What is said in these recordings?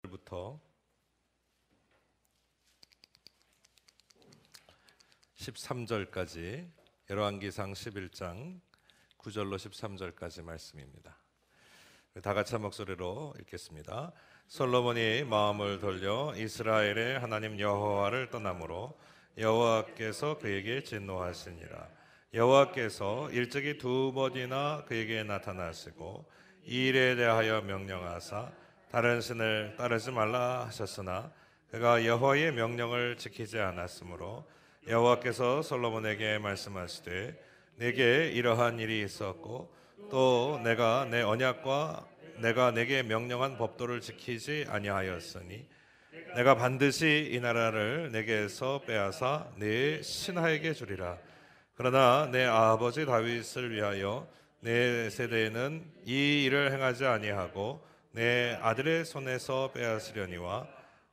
부터 13절까지 열왕기상 11장 9절로 13절까지 말씀입니다. 다 같이 한 목소리로 읽겠습니다. 솔로몬이 마음을 돌려 이스라엘의 하나님 여호와를 떠나므로 여호와께서 그에게 진노하시니라. 여호와께서 일찍이 두 번이나 그에게 나타나시고 이 일에 대하여 명령하사 다른 신을 따르지 말라 하셨으나 그가 여호와의 명령을 지키지 않았으므로 여호와께서 솔로몬에게 말씀하시되 내게 이러한 일이 있었고 또 내가 내 언약과 내가 내게 명령한 법도를 지키지 아니하였으니 내가 반드시 이 나라를 내게서 빼앗아 내 신하에게 주리라. 그러나 내 아버지 다윗을 위하여 내 세대에는 이 일을 행하지 아니하고 내 아들의 손에서 빼앗으려니와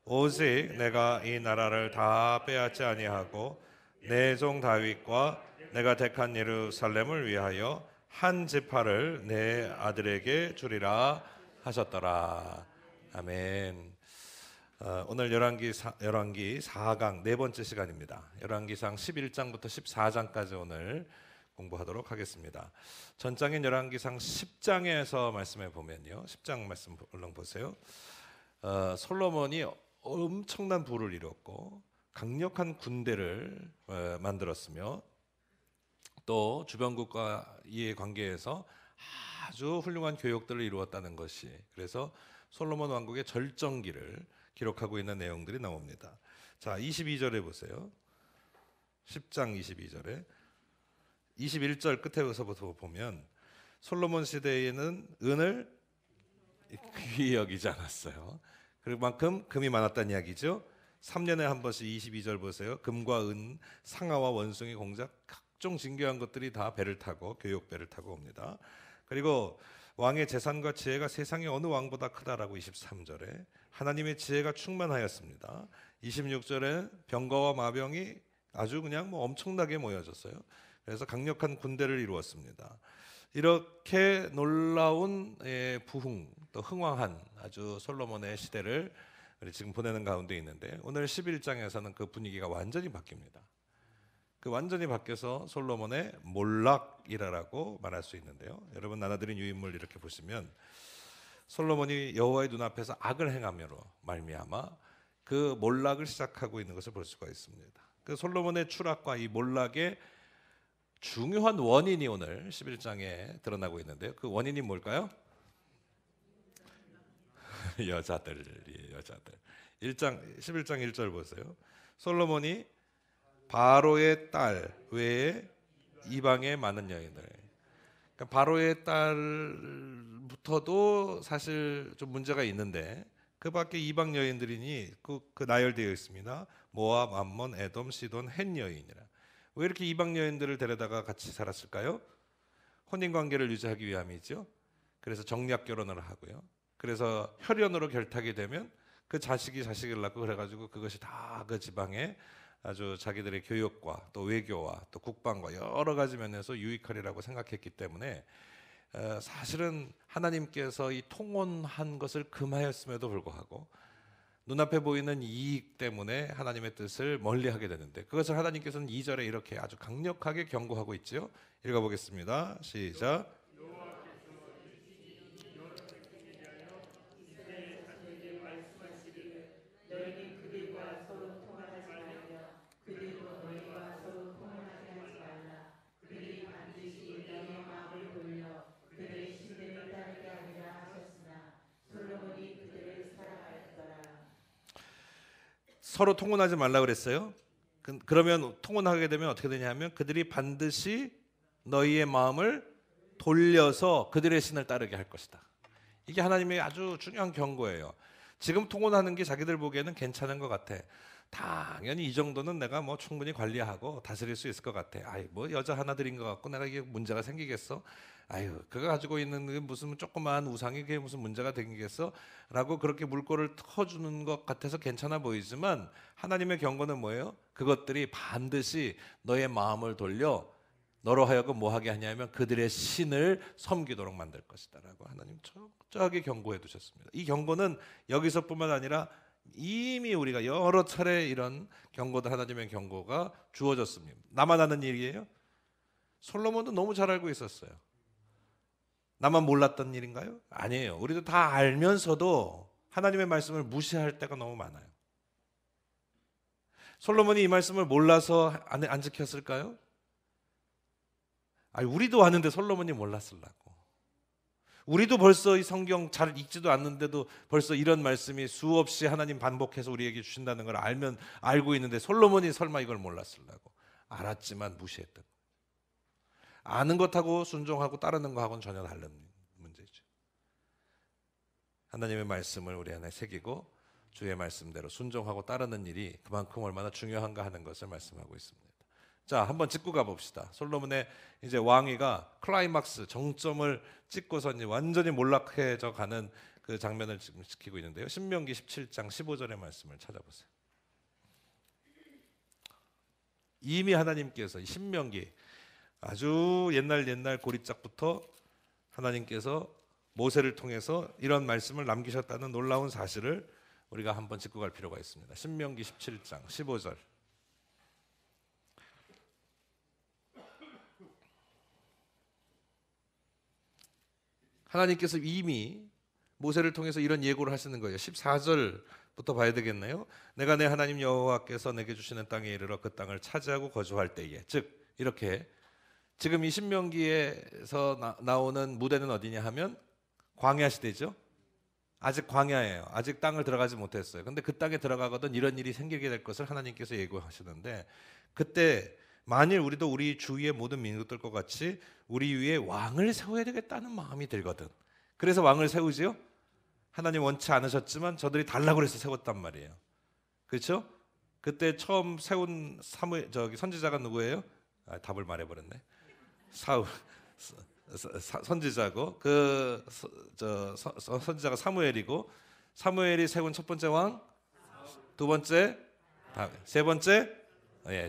오직 내가 이 나라를 다 빼앗지 아니하고 내 종 다윗과 내가 택한 예루살렘을 위하여 한 지파를 내 아들에게 주리라 하셨더라. 아멘. 오늘 열왕기 4강 네 번째 시간입니다. 열왕기상 11장부터 14장까지 오늘 공부하도록 하겠습니다. 전장인 열왕기상 10장에서 말씀해 보면요, 10장 말씀 얼른 보세요. 솔로몬이 엄청난 부를 이뤘고 강력한 군대를 만들었으며 또 주변국과의 관계에서 아주 훌륭한 교역들을 이루었다는 것이, 그래서 솔로몬 왕국의 절정기를 기록하고 있는 내용들이 나옵니다. 자, 22절에 보세요. 10장 22절에 21절 끝에서부터 보면 솔로몬 시대에는 은을 귀히 여기지 않았어요. 그만큼 금이 많았다는 이야기죠. 3년에 한 번씩 22절 보세요. 금과 은, 상아와 원숭이, 공작, 각종 진귀한 것들이 다 배를 타고 교역배를 타고 옵니다. 그리고 왕의 재산과 지혜가 세상의 어느 왕보다 크다라고 23절에 하나님의 지혜가 충만하였습니다. 26절에 병거와 마병이 아주 그냥 엄청나게 모여졌어요. 그래서 강력한 군대를 이루었습니다. 이렇게 놀라운 부흥 또 흥왕한 아주 솔로몬의 시대를 우리 지금 보내는 가운데 있는데, 오늘 11장에서는 그 분위기가 완전히 바뀝니다. 그 완전히 바뀌어서 솔로몬의 몰락이라고 말할 수 있는데요. 여러분, 나눠드린 유인물 이렇게 보시면 솔로몬이 여호와의 눈앞에서 악을 행함으로 말미암아 그 몰락을 시작하고 있는 것을 볼 수가 있습니다. 그 솔로몬의 추락과 이 몰락의 중요한 원인이 오늘 11장에 드러나고 있는데요. 그 원인이 뭘까요? 여자들이에요, 여자들. 11장 1절 보세요. 솔로몬이 바로의 딸 외에 이방의 많은 여인들. 그러니까 바로의 딸부터도 사실 좀 문제가 있는데 그 밖에 이방 여인들이니 그 나열되어 있습니다. 모압, 암몬, 에돔, 시돈, 헷 여인이라. 왜 이렇게 이방 여인들을 데려다가 같이 살았을까요? 혼인 관계를 유지하기 위함이죠. 그래서 정략 결혼을 하고요. 그래서 혈연으로 결탁이 되면 그 자식이 자식을 낳고, 그래가지고 그것이 다 그 지방에 아주 자기들의 교역과 또 외교와 또 국방과 여러 가지 면에서 유익하리라고 생각했기 때문에 사실은 하나님께서 이 통혼한 것을 금하였음에도 불구하고 눈앞에 보이는 이익 때문에 하나님의 뜻을 멀리하게 되는데, 그것을 하나님께서는 2절에 이렇게 아주 강력하게 경고하고 있죠. 읽어보겠습니다. 시작. 서로 통혼하지 말라 그랬어요. 그러면 통혼하게 되면 어떻게 되냐면 그들이 반드시 너희의 마음을 돌려서 그들의 신을 따르게 할 것이다. 이게 하나님의 아주 중요한 경고예요. 지금 통혼하는 게 자기들 보기에는 괜찮은 것 같아. 당연히 이 정도는 내가 충분히 관리하고 다스릴 수 있을 것 같아. 아이, 여자 하나들인 것 같고 내가 이게 문제가 생기겠어? 아유, 그가 가지고 있는 무슨 조그마한 우상이 그게 무슨 문제가 생기겠어? 라고 그렇게 물꼬를 터주는 것 같아서 괜찮아 보이지만 하나님의 경고는 뭐예요? 그것들이 반드시 너의 마음을 돌려 너로 하여금 뭐하게 하냐면 그들의 신을 섬기도록 만들 것이다 라고 하나님 철저하게 경고해 두셨습니다. 이 경고는 여기서뿐만 아니라 이미 우리가 여러 차례 이런 경고도 하나님의 경고가 주어졌습니다. 나만 아는 일이에요? 솔로몬도 너무 잘 알고 있었어요. 나만 몰랐던 일인가요? 아니에요. 우리도 다 알면서도 하나님의 말씀을 무시할 때가 너무 많아요. 솔로몬이 이 말씀을 몰라서 안 지켰을까요? 아니, 우리도 아는데 솔로몬이 몰랐을라고. 우리도 벌써 이 성경 잘 읽지도 않는데도 벌써 이런 말씀이 수없이 하나님 반복해서 우리에게 주신다는 걸 알고 있는데 솔로몬이 설마 이걸 몰랐을라고. 알았지만 무시했던 거예요. 아는 것하고 순종하고 따르는 것하고는 전혀 다른 문제죠. 하나님의 말씀을 우리 안에 새기고 주의 말씀대로 순종하고 따르는 일이 그만큼 얼마나 중요한가 하는 것을 말씀하고 있습니다. 자, 한번 짚고 가봅시다. 솔로몬의 이제 왕위가 클라이막스 정점을 찍고서 이제 완전히 몰락해져 가는 그 장면을 지금 지키고 있는데요. 신명기 17장 15절의 말씀을 찾아보세요. 이미 하나님께서 이 신명기 아주 옛날 고리짝부터 하나님께서 모세를 통해서 이런 말씀을 남기셨다는 놀라운 사실을 우리가 한번 짚고 갈 필요가 있습니다. 신명기 17장 15절. 하나님께서 이미 모세를 통해서 이런 예고를 하시는 거예요. 14절부터 봐야 되겠네요. 내가 내 하나님 여호와께서 내게 주시는 땅에 이르러 그 땅을 차지하고 거주할 때에, 즉 이렇게 지금 이 신명기에서 나오는 무대는 어디냐 하면 광야 시대죠. 아직 광야예요. 아직 땅을 들어가지 못했어요. 근데 그 땅에 들어가거든 이런 일이 생기게 될 것을 하나님께서 예고하시는데, 그때 만일 우리도 우리 주위의 모든 민족들과 같이 우리 위에 왕을 세워야 되겠다는 마음이 들거든. 그래서 왕을 세우지요. 하나님 원치 않으셨지만 저들이 달라고 해서 세웠단 말이에요. 그렇죠? 그때 처음 세운 선지자가 누구예요? 답을 말해버렸네. 사울 선지자고 선지자가 사무엘이고, 사무엘이 세운 첫 번째 왕, 두 번째 다윗, 세 번째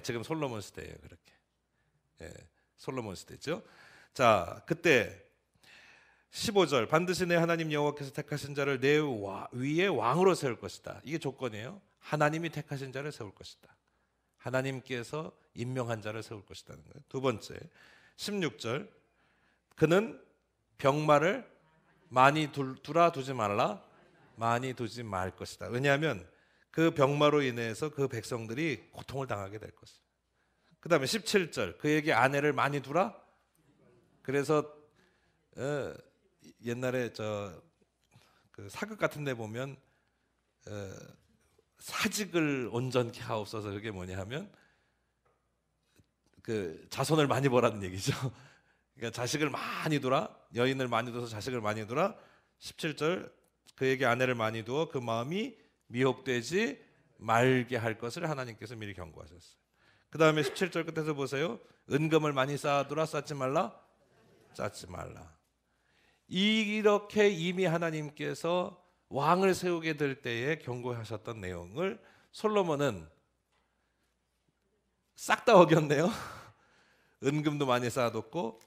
지금 솔로몬 시대예요. 그렇게 솔로몬 시대죠. 자, 그때 15절 반드시 내 하나님 여호와께서 택하신 자를 내 위에 왕으로 세울 것이다. 이게 조건이에요. 하나님이 택하신 자를 세울 것이다. 하나님께서 임명한 자를 세울 것이라는 거예요. 두 번째 16절 그는 병마를 많이 두지 말라. 많이 두지 말 것이다. 왜냐하면 그 병마로 인해서 그 백성들이 고통을 당하게 될 것이다. 그 다음에 17절 그에게 아내를 많이 두라. 그래서 옛날에 그 사극 같은 데 보면 사직을 온전케 하옵소서, 그게 뭐냐 하면 그 자손을 많이 보라는 얘기죠. 그러니까 자식을 많이 두라, 여인을 많이 둬서 자식을 많이 두라. 17절 그에게 아내를 많이 두어 그 마음이 미혹되지 말게 할 것을 하나님께서 미리 경고하셨어요. 그 다음에 17절 끝에서 보세요. 은금을 많이 쌓아두라. 쌓지 말라. 쌓지 말라. 이렇게 이미 하나님께서 왕을 세우게 될 때에 경고하셨던 내용을 솔로몬은 싹 다 어겼네요. 은금도 많이 쌓아뒀고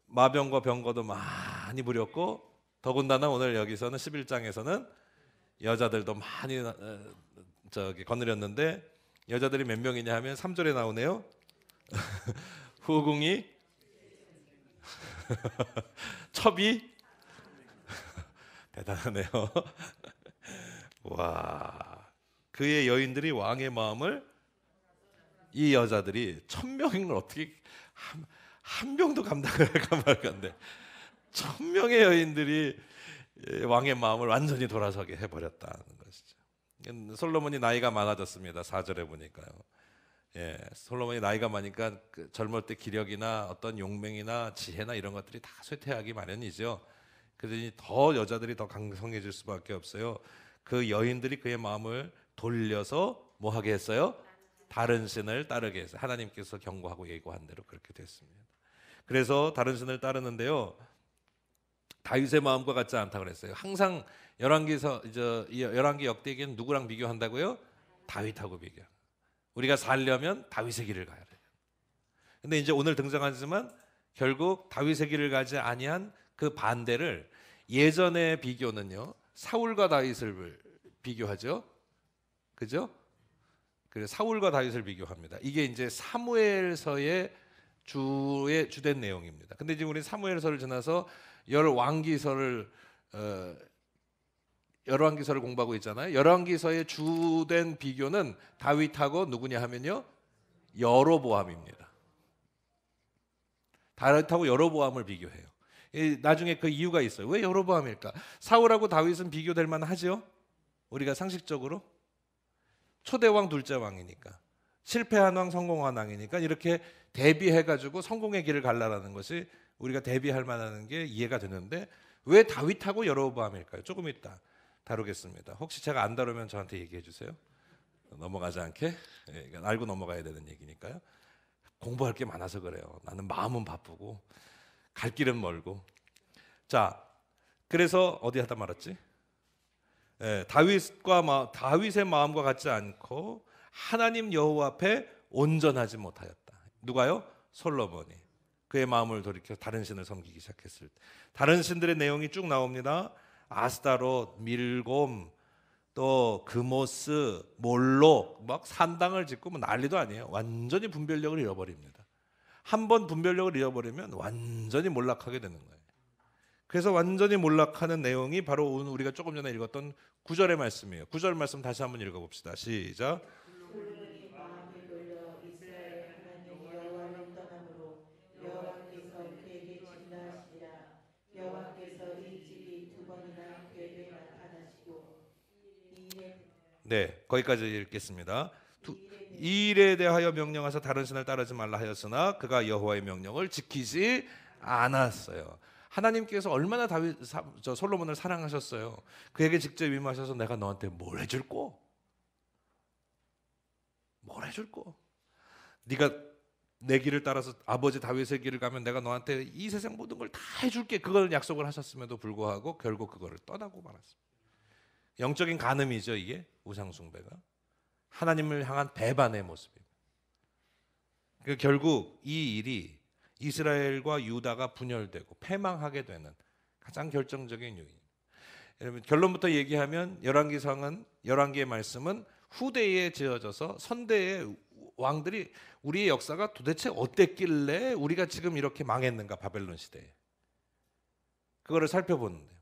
마병과 병거도 많이 부렸고, 더군다나 오늘 여기서는 11장에서는 여자들도 많이 거느렸는데, 여자들이 몇 명이냐 하면 3절에 나오네요. 후궁이 첩이 대단하네요. 와, 그의 여인들이 왕의 마음을, 이 여자들이 1000명인 걸 어떻게 한 명도 감당을 할까 말까인데 1000명의 여인들이 왕의 마음을 완전히 돌아서게 해버렸다는 것이죠. 솔로몬이 나이가 많아졌습니다. 4절에 보니까요. 솔로몬이 나이가 많으니까 그 젊을 때 기력이나 어떤 용맹이나 지혜나 이런 것들이 다 쇠퇴하기 마련이죠. 그러니 더 여자들이 더 강성해질 수밖에 없어요. 그 여인들이 그의 마음을 돌려서 뭐 하게 했어요? 다른 신을 따르게 했어요. 하나님께서 경고하고 예고한 대로 그렇게 됐습니다. 그래서 다른 신을 따르는데요, 다윗의 마음과 같지 않다고 그랬어요. 항상 열왕기 역대기는 누구랑 비교한다고요? 다윗하고 비교. 우리가 살려면 다윗의 길을 가야 돼요. 근데 이제 오늘 등장하지만 결국 다윗의 길을 가지 아니한 그 반대를 예전의 비교는요, 사울과 다윗을 비교하죠. 그죠? 그래서 사울과 다윗을 비교합니다. 이게 이제 사무엘서의 주된 내용입니다. 근데 지금 우리 사무엘서를 지나서 열왕기서를 공부하고 있잖아요. 열왕기서의 주된 비교는 다윗하고 누구냐 하면요, 여로보암입니다. 다윗하고 여로보암을 비교해요. 나중에 그 이유가 있어요. 왜 여로보암일까? 사울하고 다윗은 비교될 만하죠. 우리가 상식적으로 초대왕 둘째 왕이니까, 실패한 왕 성공한 왕이니까 이렇게 대비해가지고 성공의 길을 갈라라는 것이 우리가 대비할 만한 게 이해가 되는데 왜 다윗하고 여로보암일까요? 조금 이따 다루겠습니다. 혹시 제가 안 다루면 저한테 얘기해 주세요. 넘어가지 않게. 이건 알고 넘어가야 되는 얘기니까요. 공부할 게 많아서 그래요. 나는 마음은 바쁘고 갈 길은 멀고. 자, 그래서 어디 하다 말았지? 다윗의 마음과 같지 않고 하나님 여호와 앞에 온전하지 못하였다. 누가요? 솔로몬이. 그의 마음을 돌이켜 다른 신을 섬기기 시작했을 때. 다른 신들의 내용이 쭉 나옵니다. 아스타롯, 밀곰, 또 그모스, 몰록, 막 산당을 짓고 뭐 난리도 아니에요. 완전히 분별력을 잃어버립니다. 한번 분별력을 잃어버리면 완전히 몰락하게 되는 거예요. 그래서 완전히 몰락하는 내용이 바로 오늘 우리가 조금 전에 읽었던 9절의 말씀이에요. 9절 말씀 다시 한번 읽어봅시다. 시작. 솔로몬이 마음에 돌려 이스라엘 하나님 여호와를 떠남으로 여호와께서 그에게 진노하시니라. 여호와께서 이 집이 두 번이나 그에게 나타나시고 네, 거기까지 읽겠습니다. 이 일에 대하여 명령하사 다른 신을 따르지 말라 하였으나 그가 여호와의 명령을 지키지 않았어요. 하나님께서 얼마나 솔로몬을 사랑하셨어요. 그에게 직접 임하셔서 내가 너한테 뭘 해줄꼬? 뭘 해줄꼬? 네가 내 길을 따라서 아버지 다윗의 길을 가면 내가 너한테 이 세상 모든 걸 다 해줄게. 그걸 약속을 하셨음에도 불구하고 결국 그거를 떠나고 말았습니다. 영적인 간음이죠. 이게 우상 숭배가 하나님을 향한 배반의 모습입니다. 결국 이 일이 이스라엘과 유다가 분열되고 패망하게 되는 가장 결정적인 요인. 여러분 결론부터 얘기하면 열왕기의 말씀은 후대에 지어져서 선대의 왕들이 우리의 역사가 도대체 어땠길래 우리가 지금 이렇게 망했는가, 바벨론 시대에. 그거를 살펴보는데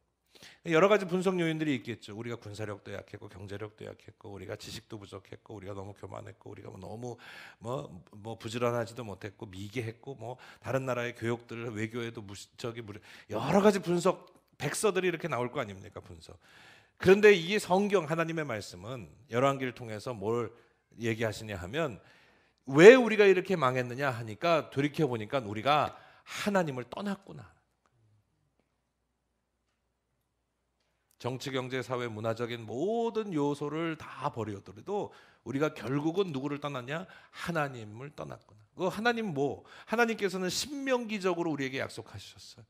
여러 가지 분석 요인들이 있겠죠. 우리가 군사력도 약했고 경제력도 약했고 우리가 지식도 부족했고 우리가 너무 교만했고 우리가 너무 부지런하지도 못했고 미개했고 다른 나라의 교육들 외교에도 여러 가지 분석 백서들이 이렇게 나올 거 아닙니까? 분석. 그런데 이 성경 하나님의 말씀은 열왕기를 통해서 뭘 얘기하시냐 하면 왜 우리가 이렇게 망했느냐 하니까 돌이켜 보니까 우리가 하나님을 떠났구나. 정치, 경제, 사회, 문화적인 모든 요소를 다 버려더라도 우리가 결국은 누구를 떠났냐? 하나님을 떠났구나. 그 하나님 하나님께서는 신명기적으로 우리에게 약속하셨어요.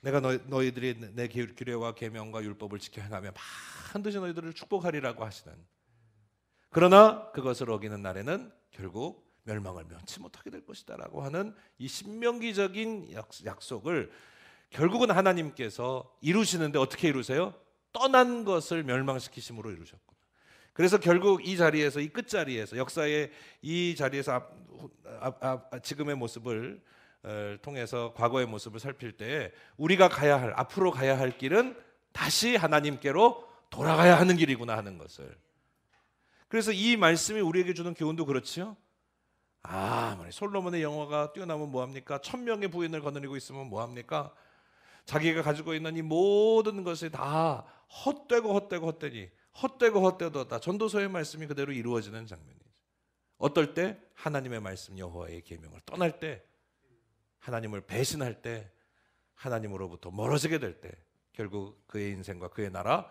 내가 너희들이 내 규례와 계명과 율법을 지켜 행하면 반드시 너희들을 축복하리라고 하시는. 그러나 그것을 어기는 날에는 결국 멸망을 면치 못하게 될 것이다라고 하는 이 신명기적인 약속을 결국은 하나님께서 이루시는데 어떻게 이루세요? 떠난 것을 멸망시키심으로 이루셨구나. 그래서 결국 이 자리에서, 이 끝자리에서, 역사의 이 자리에서 지금의 모습을 통해서 과거의 모습을 살필 때 우리가 앞으로 가야 할 길은 다시 하나님께로 돌아가야 하는 길이구나 하는 것을. 그래서 이 말씀이 우리에게 주는 교훈도 그렇지요. 솔로몬의 영화가 뛰어나면 뭐합니까? 1000명의 부인을 거느리고 있으면 뭐합니까? 자기가 가지고 있는 이 모든 것이 다 헛되고 전도서의 말씀이 그대로 이루어지는 장면이죠. 어떨 때? 하나님의 말씀 여호와의 계명을 떠날 때, 하나님을 배신할 때, 하나님으로부터 멀어지게 될 때 결국 그의 인생과 그의 나라,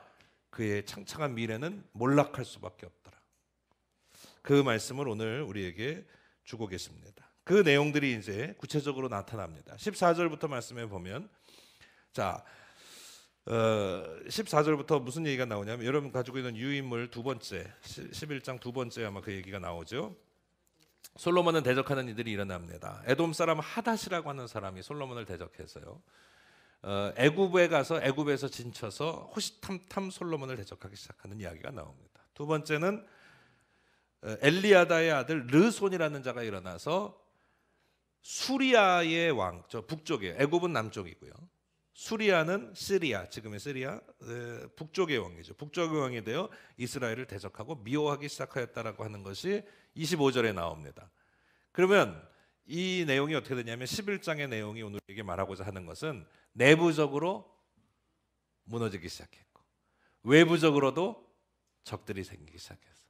그의 창창한 미래는 몰락할 수밖에 없더라. 그 말씀을 오늘 우리에게 주고 계십니다. 그 내용들이 이제 구체적으로 나타납니다. 14절부터 말씀해 보면, 자, 14절부터 무슨 얘기가 나오냐면 여러분 가지고 있는 유인물 두 번째, 11장 두 번째 아마 그 얘기가 나오죠. 솔로몬은 대적하는 이들이 일어납니다. 에돔 사람 하닷이라고 하는 사람이 솔로몬을 대적해서요. 애굽에 가서 애굽에서 진쳐서 호시탐탐 솔로몬을 대적하기 시작하는 이야기가 나옵니다. 두 번째는 엘리야다의 아들 르손이라는 자가 일어나서 수리아의 왕, 저 북쪽에, 애굽은 남쪽이고요. 수리아는 시리아, 지금의 시리아 북쪽의 왕이죠. 북쪽의 왕이 되어 이스라엘을 대적하고 미워하기 시작하였다라고 하는 것이 25절에 나옵니다. 그러면 이 내용이 어떻게 되냐면 11장의 내용이 오늘에게 말하고자 하는 것은 내부적으로 무너지기 시작했고 외부적으로도 적들이 생기기 시작했어요.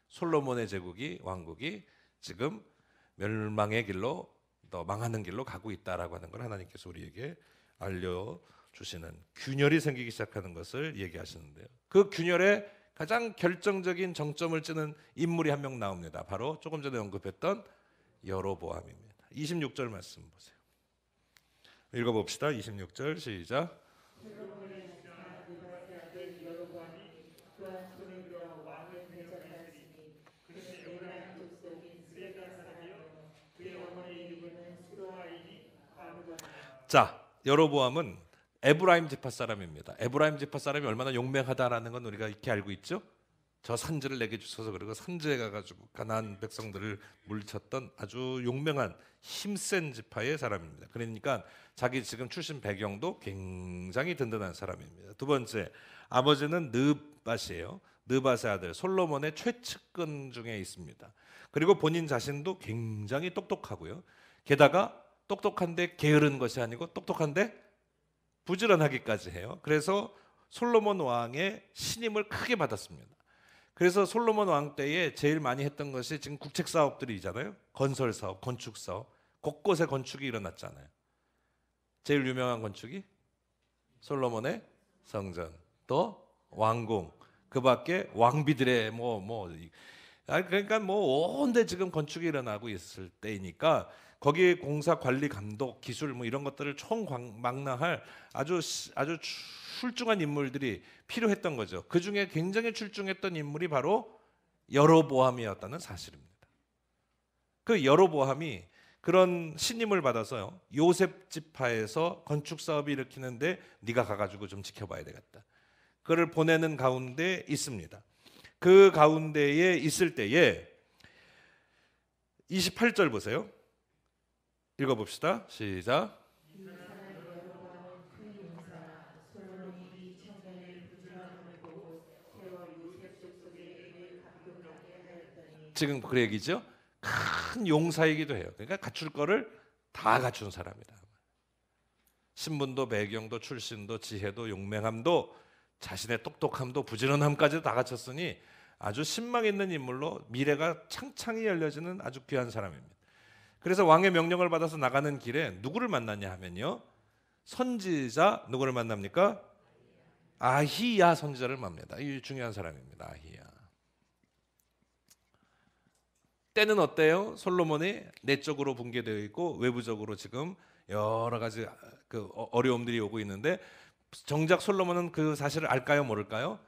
솔로몬의 제국이 왕국이 지금 멸망의 길로 더 망하는 길로 가고 있다라고 하는 걸 하나님께서 우리에게 알려주시는 균열이 생기기 시작하는 것을 얘기하시는데요. 그 균열의 가장 결정적인 정점을 찍는 인물이 한 명 나옵니다. 바로 조금 전에 언급했던 여로보암입니다. 26절 말씀 보세요. 읽어봅시다. 26절 시작. 자, 여로보암은 에브라임 지파 사람입니다. 에브라임 지파 사람이 얼마나 용맹하다라는 건 우리가 익히 알고 있죠. 저 산지를 내게 주소서 그리고 산지에 가가지고 가나안 백성들을 물리쳤던 아주 용맹한 힘센 지파의 사람입니다. 그러니까 자기 지금 출신 배경도 굉장히 든든한 사람입니다. 두 번째, 아버지는 느밧이에요. 느밧의 아들 솔로몬의 최측근 중에 있습니다. 그리고 본인 자신도 굉장히 똑똑하고요. 게다가 똑똑한데 게으른 것이 아니고 똑똑한데 부지런하기까지 해요. 그래서 솔로몬 왕의 신임을 크게 받았습니다. 그래서 솔로몬 왕 때에 제일 많이 했던 것이 지금 국책 사업들이잖아요. 건설 사업, 건축 사업, 곳곳에 건축이 일어났잖아요. 제일 유명한 건축이 솔로몬의 성전, 또 왕궁, 그밖에 왕비들의 그러니까 온데 지금 건축이 일어나고 있을 때이니까 거기에 공사 관리 감독 기술 이런 것들을 총망라할 아주 출중한 인물들이 필요했던 거죠. 그 중에 굉장히 출중했던 인물이 바로 여로보암이었다는 사실입니다. 그 여로보암이 그런 신임을 받아서요. 요셉 지파에서 건축 사업이 일으키는데 네가 가가지고 좀 지켜봐야 되겠다. 그를 보내는 가운데 있습니다. 그 가운데에 있을 때에 28절 보세요. 읽어봅시다. 시작. 지금 그 얘기죠. 큰 용사이기도 해요. 그러니까 갖출 거를 다 갖춘 사람이다. 신분도 배경도 출신도 지혜도 용맹함도 자신의 똑똑함도 부지런함까지 다 갖췄으니 아주 신망 있는 인물로 미래가 창창히 열려지는 아주 귀한 사람입니다. 그래서 왕의 명령을 받아서 나가는 길에 누구를 만났냐 하면요. 선지자 누구를 만납니까? 아히야 선지자를 만납니다. 이 중요한 사람입니다. 아히야. 때는 어때요? 솔로몬이 내적으로 붕괴되어 있고 외부적으로 지금 여러 가지 그 어려움들이 오고 있는데 정작 솔로몬은 그 사실을 알까요? 모를까요?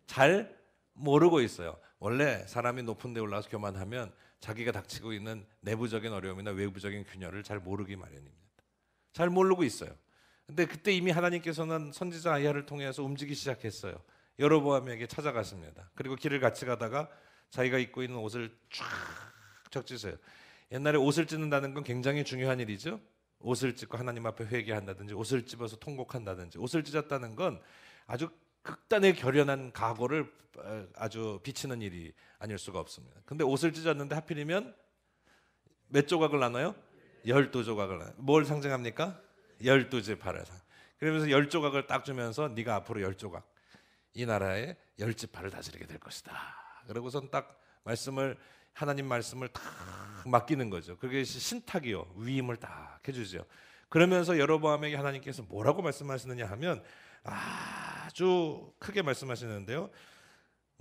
잘 모르고 있어요. 원래 사람이 높은 데 올라가서 교만하면 자기가 닥치고 있는 내부적인 어려움이나 외부적인 균열을 잘 모르기 마련입니다. 잘 모르고 있어요. 근데 그때 이미 하나님께서는 선지자 아히야를 통해서 움직이기 시작했어요. 여로보암에게 찾아갔습니다. 그리고 길을 같이 가다가 자기가 입고 있는 옷을 쫙 적지세요. 옛날에 옷을 찢는다는 건 굉장히 중요한 일이죠. 옷을 찢고 하나님 앞에 회개한다든지 옷을 찝어서 통곡한다든지 옷을 찢었다는 건 아주 극단의 결연한 각오를 아주 비치는 일이 아닐 수가 없습니다. 근데 옷을 찢었는데 하필이면 몇 조각을 나눠요? 12조각을 나눠요. 뭘 상징합니까? 12지파를. 그러면서 10조각을 딱 주면서 네가 앞으로 10조각 이 나라의 10지파를 다스리게 될 것이다. 그러고선 딱 하나님 말씀을 딱 맡기는 거죠. 그게 신탁이요. 위임을 딱 해주죠. 그러면서 여로보암에게 하나님께서 뭐라고 말씀하시느냐 하면 아주 크게 말씀하시는데요.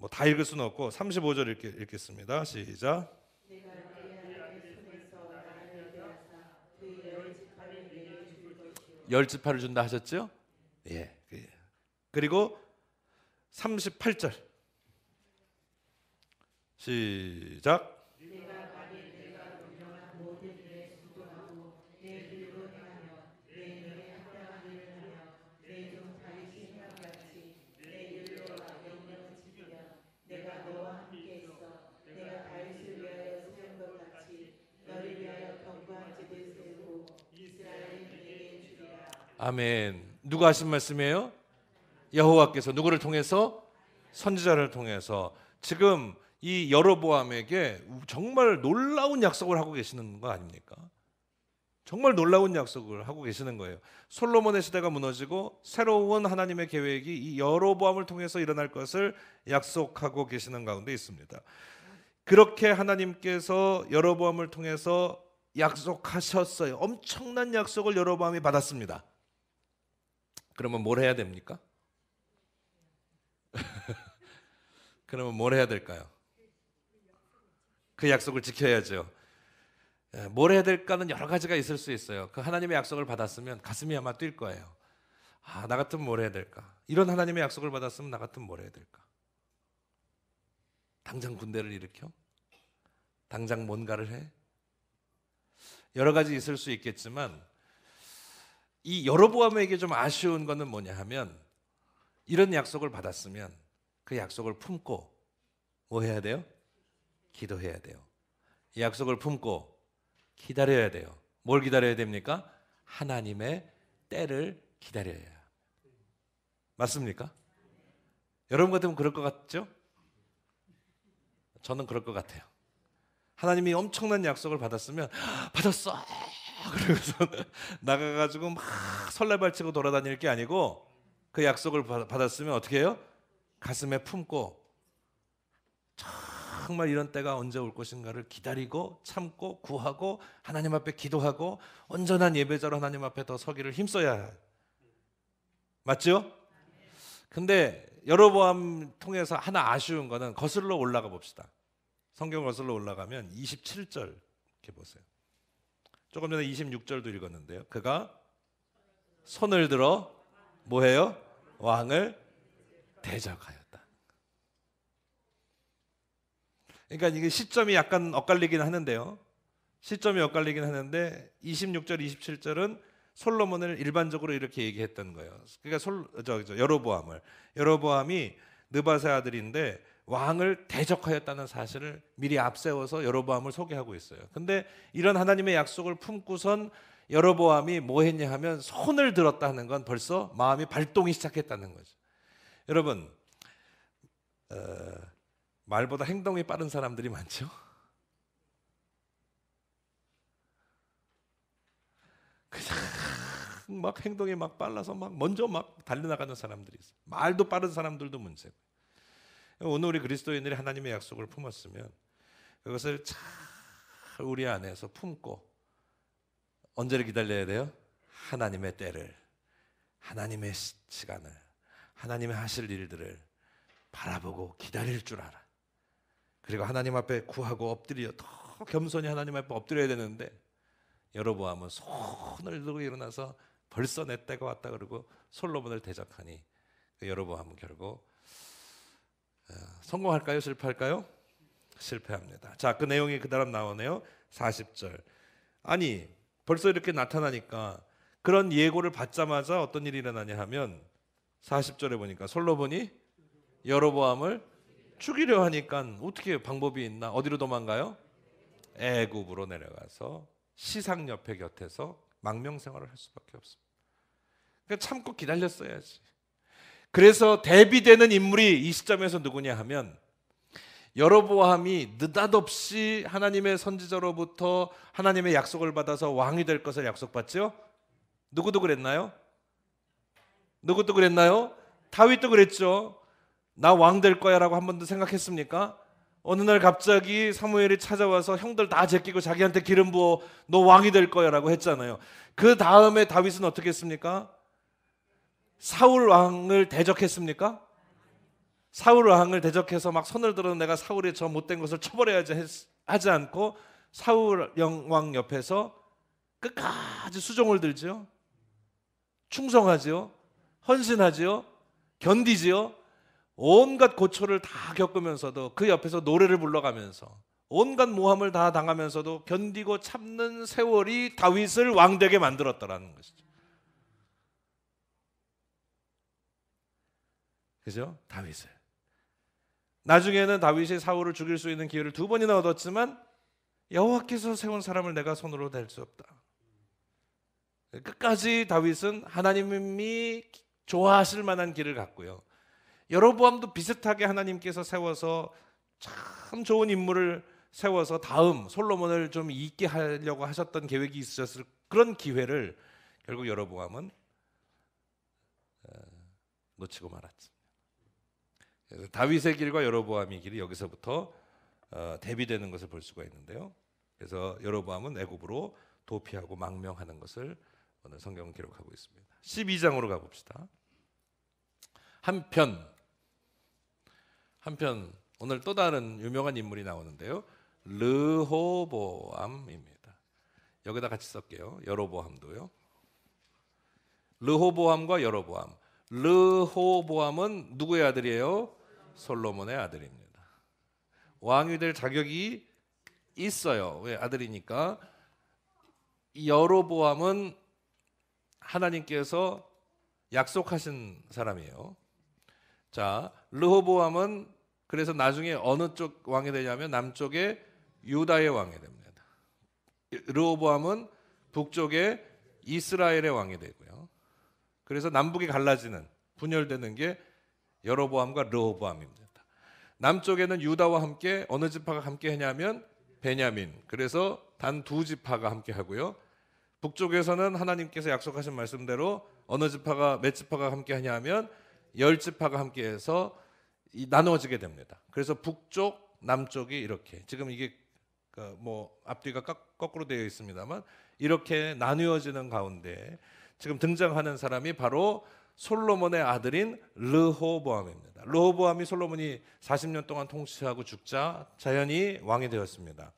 다 읽을 수는 없고 35절 읽겠습니다. 시작. 열 지파를 준다 하셨죠? 예. 그리고 38절 시작. 아멘. 누가 하신 말씀이에요? 여호와께서 누구를 통해서? 선지자를 통해서. 지금 이 여로보암에게 정말 놀라운 약속을 하고 계시는 거 아닙니까? 정말 놀라운 약속을 하고 계시는 거예요. 솔로몬의 시대가 무너지고 새로운 하나님의 계획이 이 여로보암을 통해서 일어날 것을 약속하고 계시는 가운데 있습니다. 그렇게 하나님께서 여로보암을 통해서 약속하셨어요. 엄청난 약속을 여로보암이 받았습니다. 그러면 뭘 해야 됩니까? 그러면 뭘 해야 될까요? 그 약속을 지켜야죠. 뭘 해야 될까는 여러 가지가 있을 수 있어요. 그 하나님의 약속을 받았으면 가슴이 아마 뛸 거예요. 아, 나 같으면 뭘 해야 될까? 이런 하나님의 약속을 받았으면 나 같으면 뭘 해야 될까? 당장 군대를 일으켜? 당장 뭔가를 해? 여러 가지 있을 수 있겠지만 이 여로보암에게 좀 아쉬운 거는 뭐냐 하면 이런 약속을 받았으면 그 약속을 품고 뭐 해야 돼요? 기도해야 돼요. 이 약속을 품고 기다려야 돼요. 뭘 기다려야 됩니까? 하나님의 때를 기다려야 해요. 맞습니까? 여러분 같으면 그럴 것 같죠? 저는 그럴 것 같아요. 하나님이 엄청난 약속을 받았으면 받았어! 그러면서 나가가지고 막 설레발치고 돌아다닐 게 아니고 그 약속을 받았으면 어떻게 해요? 가슴에 품고 정말 이런 때가 언제 올 것인가를 기다리고 참고 구하고 하나님 앞에 기도하고 온전한 예배자로 하나님 앞에 더 서기를 힘써야 해요. 맞죠? 근데 여로보암 통해서 하나 아쉬운 거는 거슬러 올라가 봅시다. 성경 거슬러 올라가면 27절 이렇게 보세요. 조금 전에 26절도 읽었는데요. 그가 손을 들어 뭐해요? 왕을 대적하였다. 그러니까 이게 시점이 약간 엇갈리긴 하는데요. 시점이 엇갈리긴 하는데 26절, 27절은 솔로몬을 일반적으로 이렇게 얘기했던 거예요. 그러니까 여로보암이 느바세 아들인데 왕을 대적하였다는 사실을 미리 앞세워서 여로보암을 소개하고 있어요. 근데 이런 하나님의 약속을 품고선 여로보암이 뭐 했냐 하면 손을 들었다 하는 건 벌써 마음이 발동이 시작했다는 거죠. 여러분, 말보다 행동이 빠른 사람들이 많죠? 그냥 막 행동이 막 빨라서 막 먼저 막 달려나가는 사람들이 있어요. 말도 빠른 사람들도 문제고. 오늘 우리 그리스도인들이 하나님의 약속을 품었으면 그것을 잘 우리 안에서 품고 언제를 기다려야 돼요? 하나님의 때를, 하나님의 시간을, 하나님의 하실 일들을 바라보고 기다릴 줄 알아. 그리고 하나님 앞에 구하고 엎드려 더 겸손히 하나님 앞에 엎드려야 되는데 여로보암은 손을 들고 일어나서 벌써 내 때가 왔다 그러고 솔로몬을 대적하니 그 여로보암은 결국 성공할까요? 실패할까요? 실패합니다. 자, 그 내용이 그 다음 나오네요. 40절. 아니 벌써 이렇게 나타나니까 그런 예고를 받자마자 어떤 일이 일어나냐 하면 40절에 보니까 솔로몬이 여로보암을 죽이려 하니까 어떻게 방법이 있나? 어디로 도망가요? 애굽으로 내려가서 시상 옆에 곁에서 망명생활을 할 수밖에 없습니다. 그러니까 참고 기다렸어야지. 그래서 대비되는 인물이 이 시점에서 누구냐 하면 여로보암이 느닷없이 하나님의 선지자로부터 하나님의 약속을 받아서 왕이 될 것을 약속받죠. 누구도 그랬나요? 누구도 그랬나요? 다윗도 그랬죠. 나 왕 될 거야 라고 한 번도 생각했습니까? 어느 날 갑자기 사무엘이 찾아와서 형들 다 제끼고 자기한테 기름 부어 너 왕이 될 거야 라고 했잖아요. 그 다음에 다윗은 어떻게 했습니까? 사울 왕을 대적했습니까? 사울 왕을 대적해서 막 손을 들어 내가 사울의 저 못된 것을 처벌해야지 하지 않고 사울 왕 옆에서 끝까지 수종을 들죠. 충성하죠. 헌신하죠. 견디죠. 온갖 고초를 다 겪으면서도 그 옆에서 노래를 불러가면서 온갖 모함을 다 당하면서도 견디고 참는 세월이 다윗을 왕되게 만들었다라는 것이죠. 그죠? 다윗을. 나중에는 다윗이 사울을 죽일 수 있는 기회를 2번이나 얻었지만 여호와께서 세운 사람을 내가 손으로 댈 수 없다. 끝까지 다윗은 하나님이 좋아하실 만한 길을 갔고요. 여로보암도 비슷하게 하나님께서 세워서 참 좋은 인물을 세워서 다음 솔로몬을 좀 있게 하려고 하셨던 계획이 있으셨을 그런 기회를 결국 여로보암은 놓치고 말았죠. 그래서 다윗의 길과 여로보암의 길이 여기서부터 대비되는 것을 볼 수가 있는데요. 그래서 여로보암은 애굽으로 도피하고 망명하는 것을 오늘 성경은 기록하고 있습니다. 12장으로 가봅시다. 한편 오늘 또 다른 유명한 인물이 나오는데요. 르호보암입니다. 여기다 같이 쓸게요. 여로보암도요. 르호보암과 여로보암. 르호보암은 누구의 아들이에요? 솔로몬의 아들입니다. 왕이 될 자격이 있어요. 왜? 아들이니까. 여로보암은 하나님께서 약속하신 사람이에요. 자, 르호보암은 그래서 나중에 어느 쪽 왕이 되냐면 남쪽에 유다의 왕이 됩니다. 르호보암은 북쪽에 이스라엘의 왕이 되고요. 그래서 남북이 갈라지는 분열되는 게 여로보암과 르호보암입니다. 남쪽에는 유다와 함께 어느 지파가 함께 하냐면 베냐민. 그래서 단 두 지파가 함께 하고요. 북쪽에서는 하나님께서 약속하신 말씀대로 어느 지파가 몇 지파가 함께 하냐면 10지파가 함께해서 나누어지게 됩니다. 그래서 북쪽, 남쪽이 이렇게 지금 이게 뭐 앞뒤가 거꾸로 되어 있습니다만 이렇게 나누어지는 가운데 지금 등장하는 사람이 바로 솔로몬의 아들인 르호보암입니다. 르호보암이 솔로몬이 40년 동안 통치하고 죽자 자연히 왕이 되었습니다.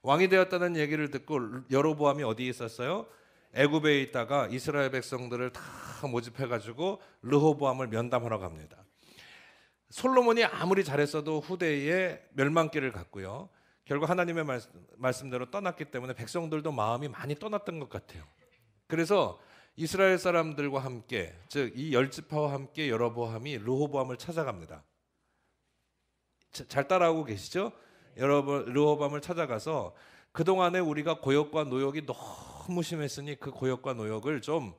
왕이 되었다는 얘기를 듣고 여로보암이 어디에 있었어요? 애굽에 있다가 이스라엘 백성들을 다 모집해가지고 르호보암을 면담하러 갑니다. 솔로몬이 아무리 잘했어도 후대에 멸망길을 갔고요. 결국 하나님의 말씀대로 떠났기 때문에 백성들도 마음이 많이 떠났던 것 같아요. 그래서 이스라엘 사람들과 함께, 즉 이 10지파와 함께 여로보암이 르호보암을 찾아갑니다. 잘 따라오고 계시죠? 여러분, 르호보암을 찾아가서 그동안에 우리가 고역과 노역이 너무 심했으니 그 고역과 노역을 좀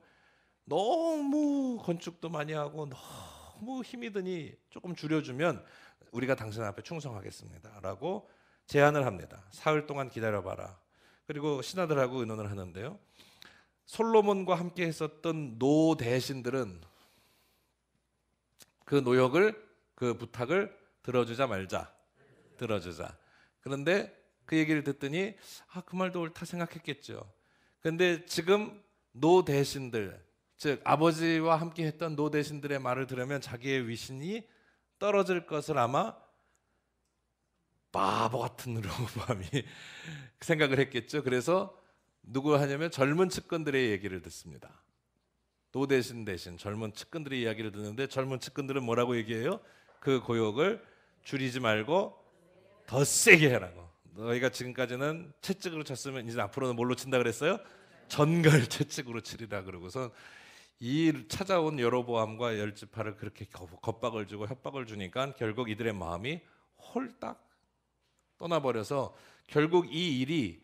너무 건축도 많이 하고 너무 힘이 드니 조금 줄여주면 우리가 당신 앞에 충성하겠습니다 라고 제안을 합니다. 사흘 동안 기다려봐라. 그리고 신하들하고 의논을 하는데요. 솔로몬과 함께 했었던 노 대신들은 그 노역을, 그 부탁을 들어주자 말자. 들어주자. 그런데 그 얘기를 듣더니 그 말도 옳다 생각했겠죠. 그런데 지금 노 대신들, 즉 아버지와 함께 했던 노 대신들의 말을 들으면 자기의 위신이 떨어질 것을 아마 바보 같은 르호보암이 생각을 했겠죠. 그래서 누구 하냐면 젊은 측근들의 얘기를 듣습니다. 노 대신 젊은 측근들의 이야기를 듣는데 젊은 측근들은 뭐라고 얘기해요? 그 고역을 줄이지 말고 더 세게 해라고. 너희가 지금까지는 채찍으로 쳤으면 이제 앞으로는 뭘로 친다 그랬어요? 전갈 채찍으로 치리라 그러고선 이 찾아온 여로보암과 10지파를 그렇게 겁박을 주고 협박을 주니까 결국 이들의 마음이 홀딱 떠나버려서 결국 이 일이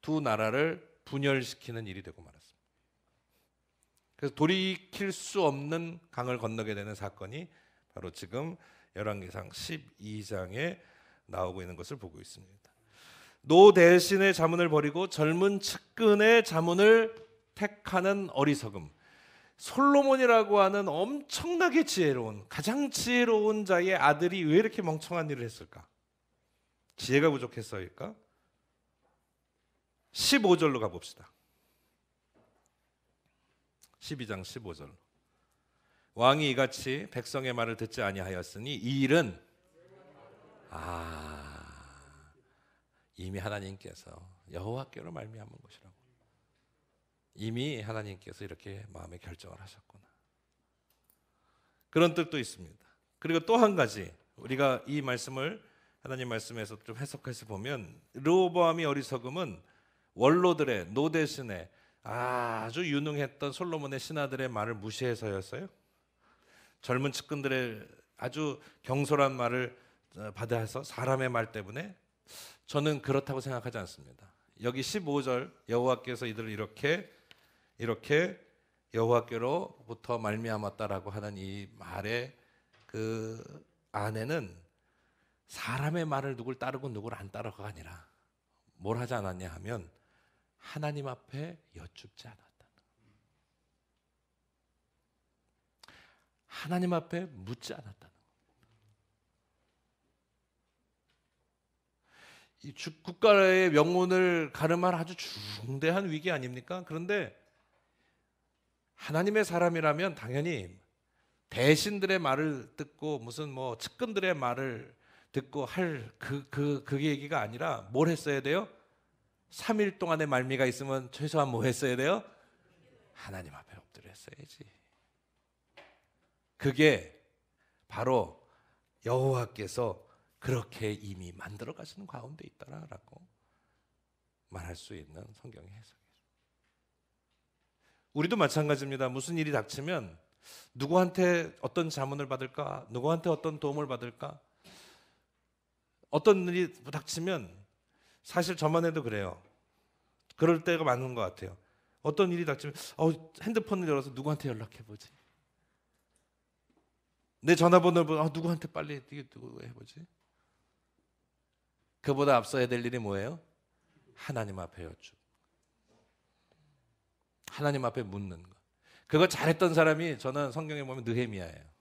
두 나라를 분열시키는 일이 되고 말았습니다. 그래서 돌이킬 수 없는 강을 건너게 되는 사건이 바로 지금 열왕기상 12장에 나오고 있는 것을 보고 있습니다. 노 대신의 자문을 버리고 젊은 측근의 자문을 택하는 어리석음. 솔로몬이라고 하는 엄청나게 지혜로운, 가장 지혜로운 자의 아들이 왜 이렇게 멍청한 일을 했을까? 지혜가 부족했어일까? 15절로 가봅시다. 12장 15절. 왕이 이같이 백성의 말을 듣지 아니하였으니 이 일은 이미 하나님께서 여호와께로 말미암은 것이라고. 이미 하나님께서 이렇게 마음의 결정을 하셨구나. 그런 뜻도 있습니다. 그리고 또 한 가지 우리가 이 말씀을 하나님 말씀에서 좀 해석해서 보면 르호보암이 어리석음은 원로들의 노 대신에 아주 유능했던 솔로몬의 신하들의 말을 무시해서였어요. 젊은 측근들의 아주 경솔한 말을 받아서 사람의 말 때문에 저는 그렇다고 생각하지 않습니다. 여기 15절 여호와께서 이들을 이렇게 이렇게 여호와께로부터 말미암았다라고 하는 이 말의 그 안에는 사람의 말을 누굴 따르고 누굴 안 따르고가 아니라 뭘 하지 않았냐 하면 하나님 앞에 여쭙지 않았다. 하나님 앞에 묻지 않았다. 이 국가의 명운을 가름할 아주 중대한 위기 아닙니까? 그런데 하나님의 사람이라면 당연히 대신들의 말을 듣고 무슨 뭐 측근들의 말을 듣고 할 그 얘기가 아니라 뭘 했어야 돼요? 3일 동안의 말미가 있으면 최소한 뭐 했어야 돼요? 하나님 앞에 엎드려 했어야지. 그게 바로 여호와께서 그렇게 이미 만들어 가시는 가운데 있다라고 말할 수 있는 성경의 해석이죠. 우리도 마찬가지입니다. 무슨 일이 닥치면 누구한테 어떤 자문을 받을까? 누구한테 어떤 도움을 받을까? 어떤 일이 닥치면 사실 저만 해도 그래요. 그럴 때가 많은 것 같아요. 어떤 일이 닥치면 핸드폰을 열어서 누구한테 연락해보지? 내 전화번호를 누구한테 빨리 누구 해보지? 그보다 앞서야 될 일이 뭐예요? 하나님 앞에 여쭈. 하나님 앞에 묻는 거. 그거 잘했던 사람이 저는 성경에 보면 느헤미야예요.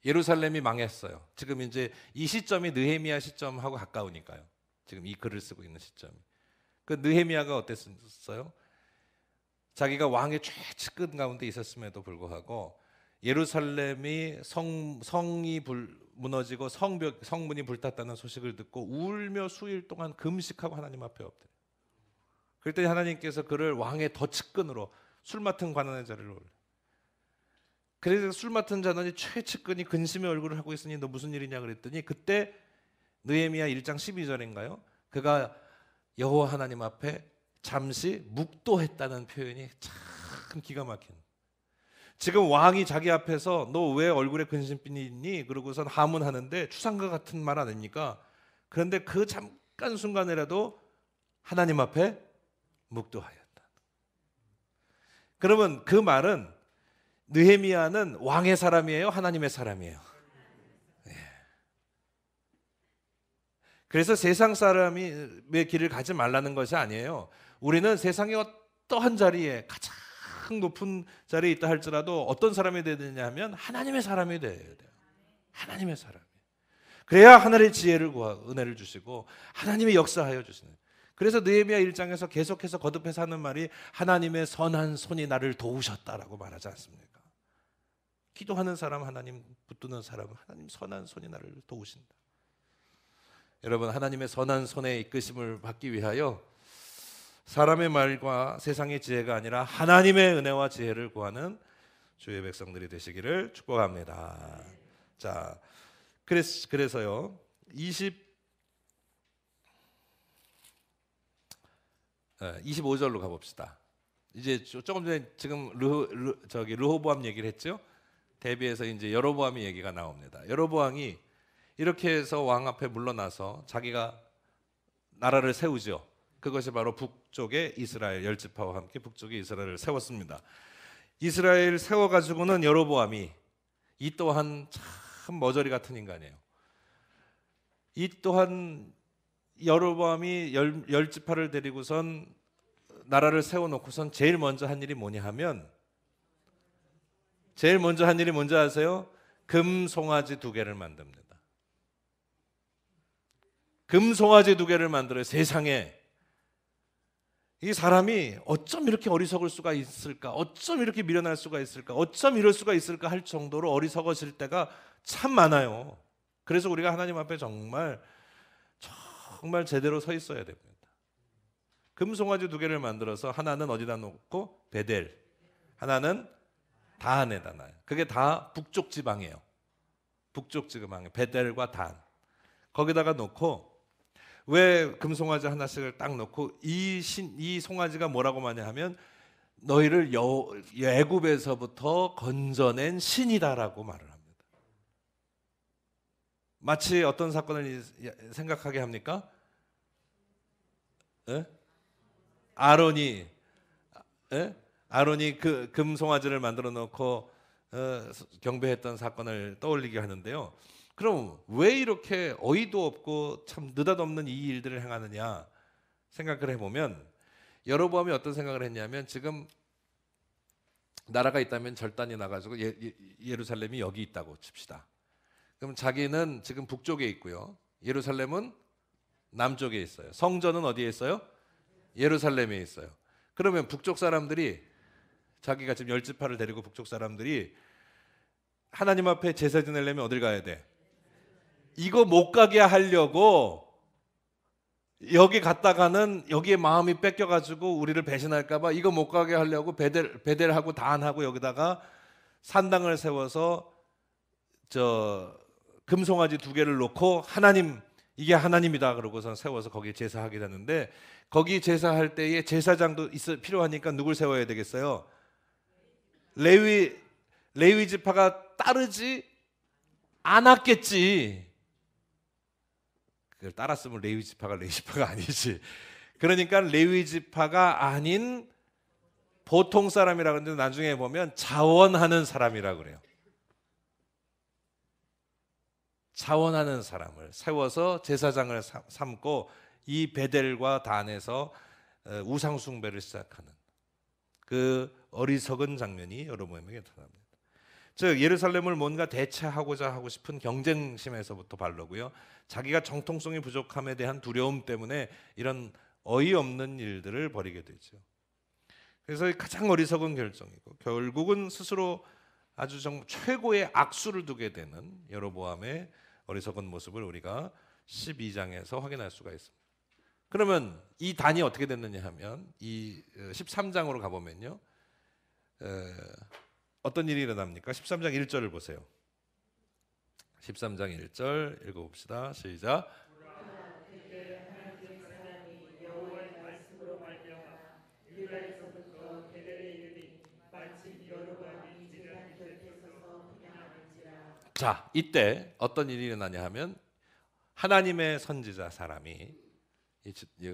예루살렘이 망했어요. 지금 이제 이 시점이 느헤미야 시점하고 가까우니까요. 지금 이 글을 쓰고 있는 시점이. 그 느헤미야가 어땠어요? 자기가 왕의 최측근 가운데 있었음에도 불구하고 예루살렘이 성이 무너지고 성문이 불탔다는 소식을 듣고 울며 수일 동안 금식하고 하나님 앞에 엎드려. 그랬더니 하나님께서 그를 왕의 더 측근으로 술 맡은 관원의 자리를 올려. 그래서 술 맡은 자는 최측근이 근심의 얼굴을 하고 있으니 너 무슨 일이냐 그랬더니 그때 느헤미야 1장 12절인가요? 그가 여호와 하나님 앞에 잠시 묵도했다는 표현이 참 기가 막힌. 지금 왕이 자기 앞에서 너 왜 얼굴에 근심빛이 있니? 그러고선 하문하는데 추상과 같은 말 아닙니까? 그런데 그 잠깐 순간이라도 하나님 앞에 묵도하였다. 그러면 그 말은 느헤미야는 왕의 사람이에요? 하나님의 사람이에요? 그래서 세상 사람의 길을 가지 말라는 것이 아니에요. 우리는 세상의 어떠한 자리에 가장 높은 자리에 있다 할지라도 어떤 사람이 되야 되냐 하면 하나님의 사람이 되어야 돼요. 하나님의 사람. 그래야 하늘의 지혜를 은혜를 주시고 하나님의 역사하여 주시는. 그래서 느헤미야 1장에서 계속해서 거듭해서 하는 말이 하나님의 선한 손이 나를 도우셨다라고 말하지 않습니까? 기도하는 사람 하나님 붙드는 사람은 하나님 선한 손이 나를 도우신다. 여러분 하나님의 선한 손에 이끄심을 받기 위하여 사람의 말과 세상의 지혜가 아니라 하나님의 은혜와 지혜를 구하는 주의 백성들이 되시기를 축복합니다. 자, 그래서요 25절로 가봅시다. 이제 조금 전에 지금 르호보암 얘기를 했죠. 대비해서 이제 여로보암의 얘기가 나옵니다. 여로보암이 이렇게 해서 왕 앞에 물러나서 자기가 나라를 세우죠. 그것이 바로 북쪽의 이스라엘 10지파와 함께 북쪽의 이스라엘을 세웠습니다. 이스라엘 세워가지고는 여로보암이 이 또한 참 머저리 같은 인간이에요. 이 또한 여로보암이 10지파를 데리고선 나라를 세워놓고선 제일 먼저 한 일이 뭐냐 하면 제일 먼저 한 일이 뭔지 아세요? 금송아지 2개를 만듭니다. 금송아지 2개를 만들어요. 세상에 이 사람이 어쩜 이렇게 어리석을 수가 있을까? 어쩜 이렇게 미련할 수가 있을까? 어쩜 이럴 수가 있을까? 할 정도로 어리석어질 때가 참 많아요. 그래서 우리가 하나님 앞에 정말 제대로 서 있어야 됩니다. 금송아지 2개를 만들어서 하나는 어디다 놓고 베델, 하나는 다한에다 놔요. 그게 다 북쪽 지방이에요. 북쪽 지방에 베델과 단 거기다가 놓고 왜 금송아지 하나씩을 딱 놓고 이 송아지가 뭐라고 하냐 하면 너희를 애굽에서부터 건져낸 신이다라고 말을 합니다. 마치 어떤 사건을 생각하게 합니까? 에? 아론이 에? 아론이 그 금송아지를 만들어 놓고 경배했던 사건을 떠올리게 하는데요. 그럼 왜 이렇게 어이도 없고 참 느닷없는 이 일들을 행하느냐 생각을 해보면, 여로보암이 어떤 생각을 했냐면, 지금 나라가 있다면 절단이 나가지고 예루살렘이 여기 있다고 칩시다. 그럼 자기는 지금 북쪽에 있고요, 예루살렘은 남쪽에 있어요. 성전은 어디에 있어요? 예루살렘에 있어요. 그러면 북쪽 사람들이, 자기가 지금 열 지파를 데리고 북쪽 사람들이 하나님 앞에 제사 지내려면 어딜 가야 돼? 이거 못 가게 하려고 여기 갔다가는 여기에 마음이 뺏겨가지고 우리를 배신할까봐 이거 못 가게 하려고 베델하고 단하고 여기다가 산당을 세워서 저 금송아지 2개를 놓고 하나님, 이게 하나님이다 그러고선 세워서 거기에 제사하게 되는데, 거기 제사할 때에 제사장도 필요하니까 누굴 세워야 되겠어요? 레위 지파가 따르지 않았겠지. 그걸 따랐으면 레위 지파가 아니지. 그러니까 레위 지파가 아닌 보통 사람이라고 하는데, 나중에 보면 자원하는 사람이라고 그래요. 자원하는 사람을 세워서 제사장을 삼고 이 베델과 단에서 우상 숭배를 시작하는 그 어리석은 장면이 여로보암에게 나타납니다. 즉 예루살렘을 뭔가 대체하고자 하고 싶은 경쟁심에서부터 발로고요, 자기가 정통성이 부족함에 대한 두려움 때문에 이런 어이없는 일들을 벌이게 되죠. 그래서 가장 어리석은 결정이고, 결국은 스스로 아주 최고의 악수를 두게 되는 여로보암의 어리석은 모습을 우리가 12장에서 확인할 수가 있습니다. 그러면 이 단이 어떻게 됐느냐 하면, 이 13장으로 가보면요, 어떤 일이 일어납니까? 13장 1절을 보세요. 13장 1절 읽어봅시다. 시작. 자, 이때 어떤 일이 일어나냐 하면, 하나님의 선지자 사람이,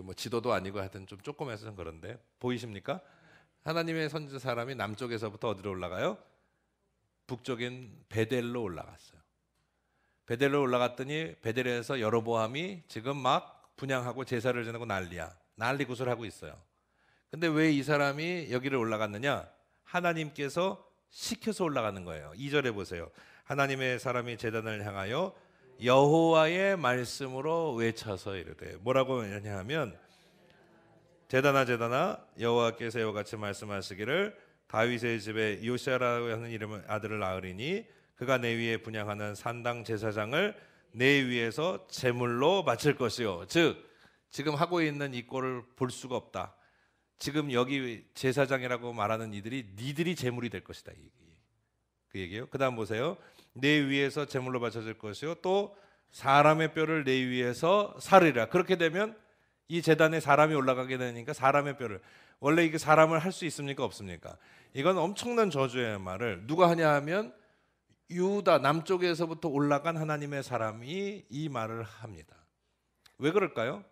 뭐 지도도 아니고 하여튼 좀 조그매서 좀 그런데 보이십니까? 하나님의 선지자 사람이 남쪽에서부터 어디로 올라가요? 북쪽인 베델로 올라갔어요. 베델로 올라갔더니 베델에서 여로보암이 지금 막 분향하고 제사를 지내고 난리 구슬하고 있어요. 근데 왜 이 사람이 여기를 올라갔느냐? 하나님께서 시켜서 올라가는 거예요. 2절에 보세요. 하나님의 사람이 제단을 향하여 여호와의 말씀으로 외쳐서 이르되, 뭐라고 하냐면, 제단아 여호와께서 이와 같이 말씀하시기를, 다윗의 집에 요시아라고 하는 이름의 아들을 낳으리니 그가 내 위에 분향하는 산당 제사장을 내 위에서 제물로 바칠 것이요. 즉 지금 하고 있는 이 꼴을 볼 수가 없다. 지금 여기 제사장이라고 말하는 이들이 니들이 제물이 될 것이다, 그 얘기예요. 그 다음 보세요. 내 위에서 제물로 바쳐질 것이요, 또 사람의 뼈를 내 위에서 사르리라. 그렇게 되면 이 제단에 사람이 올라가게 되니까 사람의 뼈를, 원래 이게 사람을 할 수 있습니까 없습니까? 이건 엄청난 저주의 말을 누가 하냐 하면, 유다 남쪽에서부터 올라간 하나님의 사람이 이 말을 합니다. 왜 그럴까요?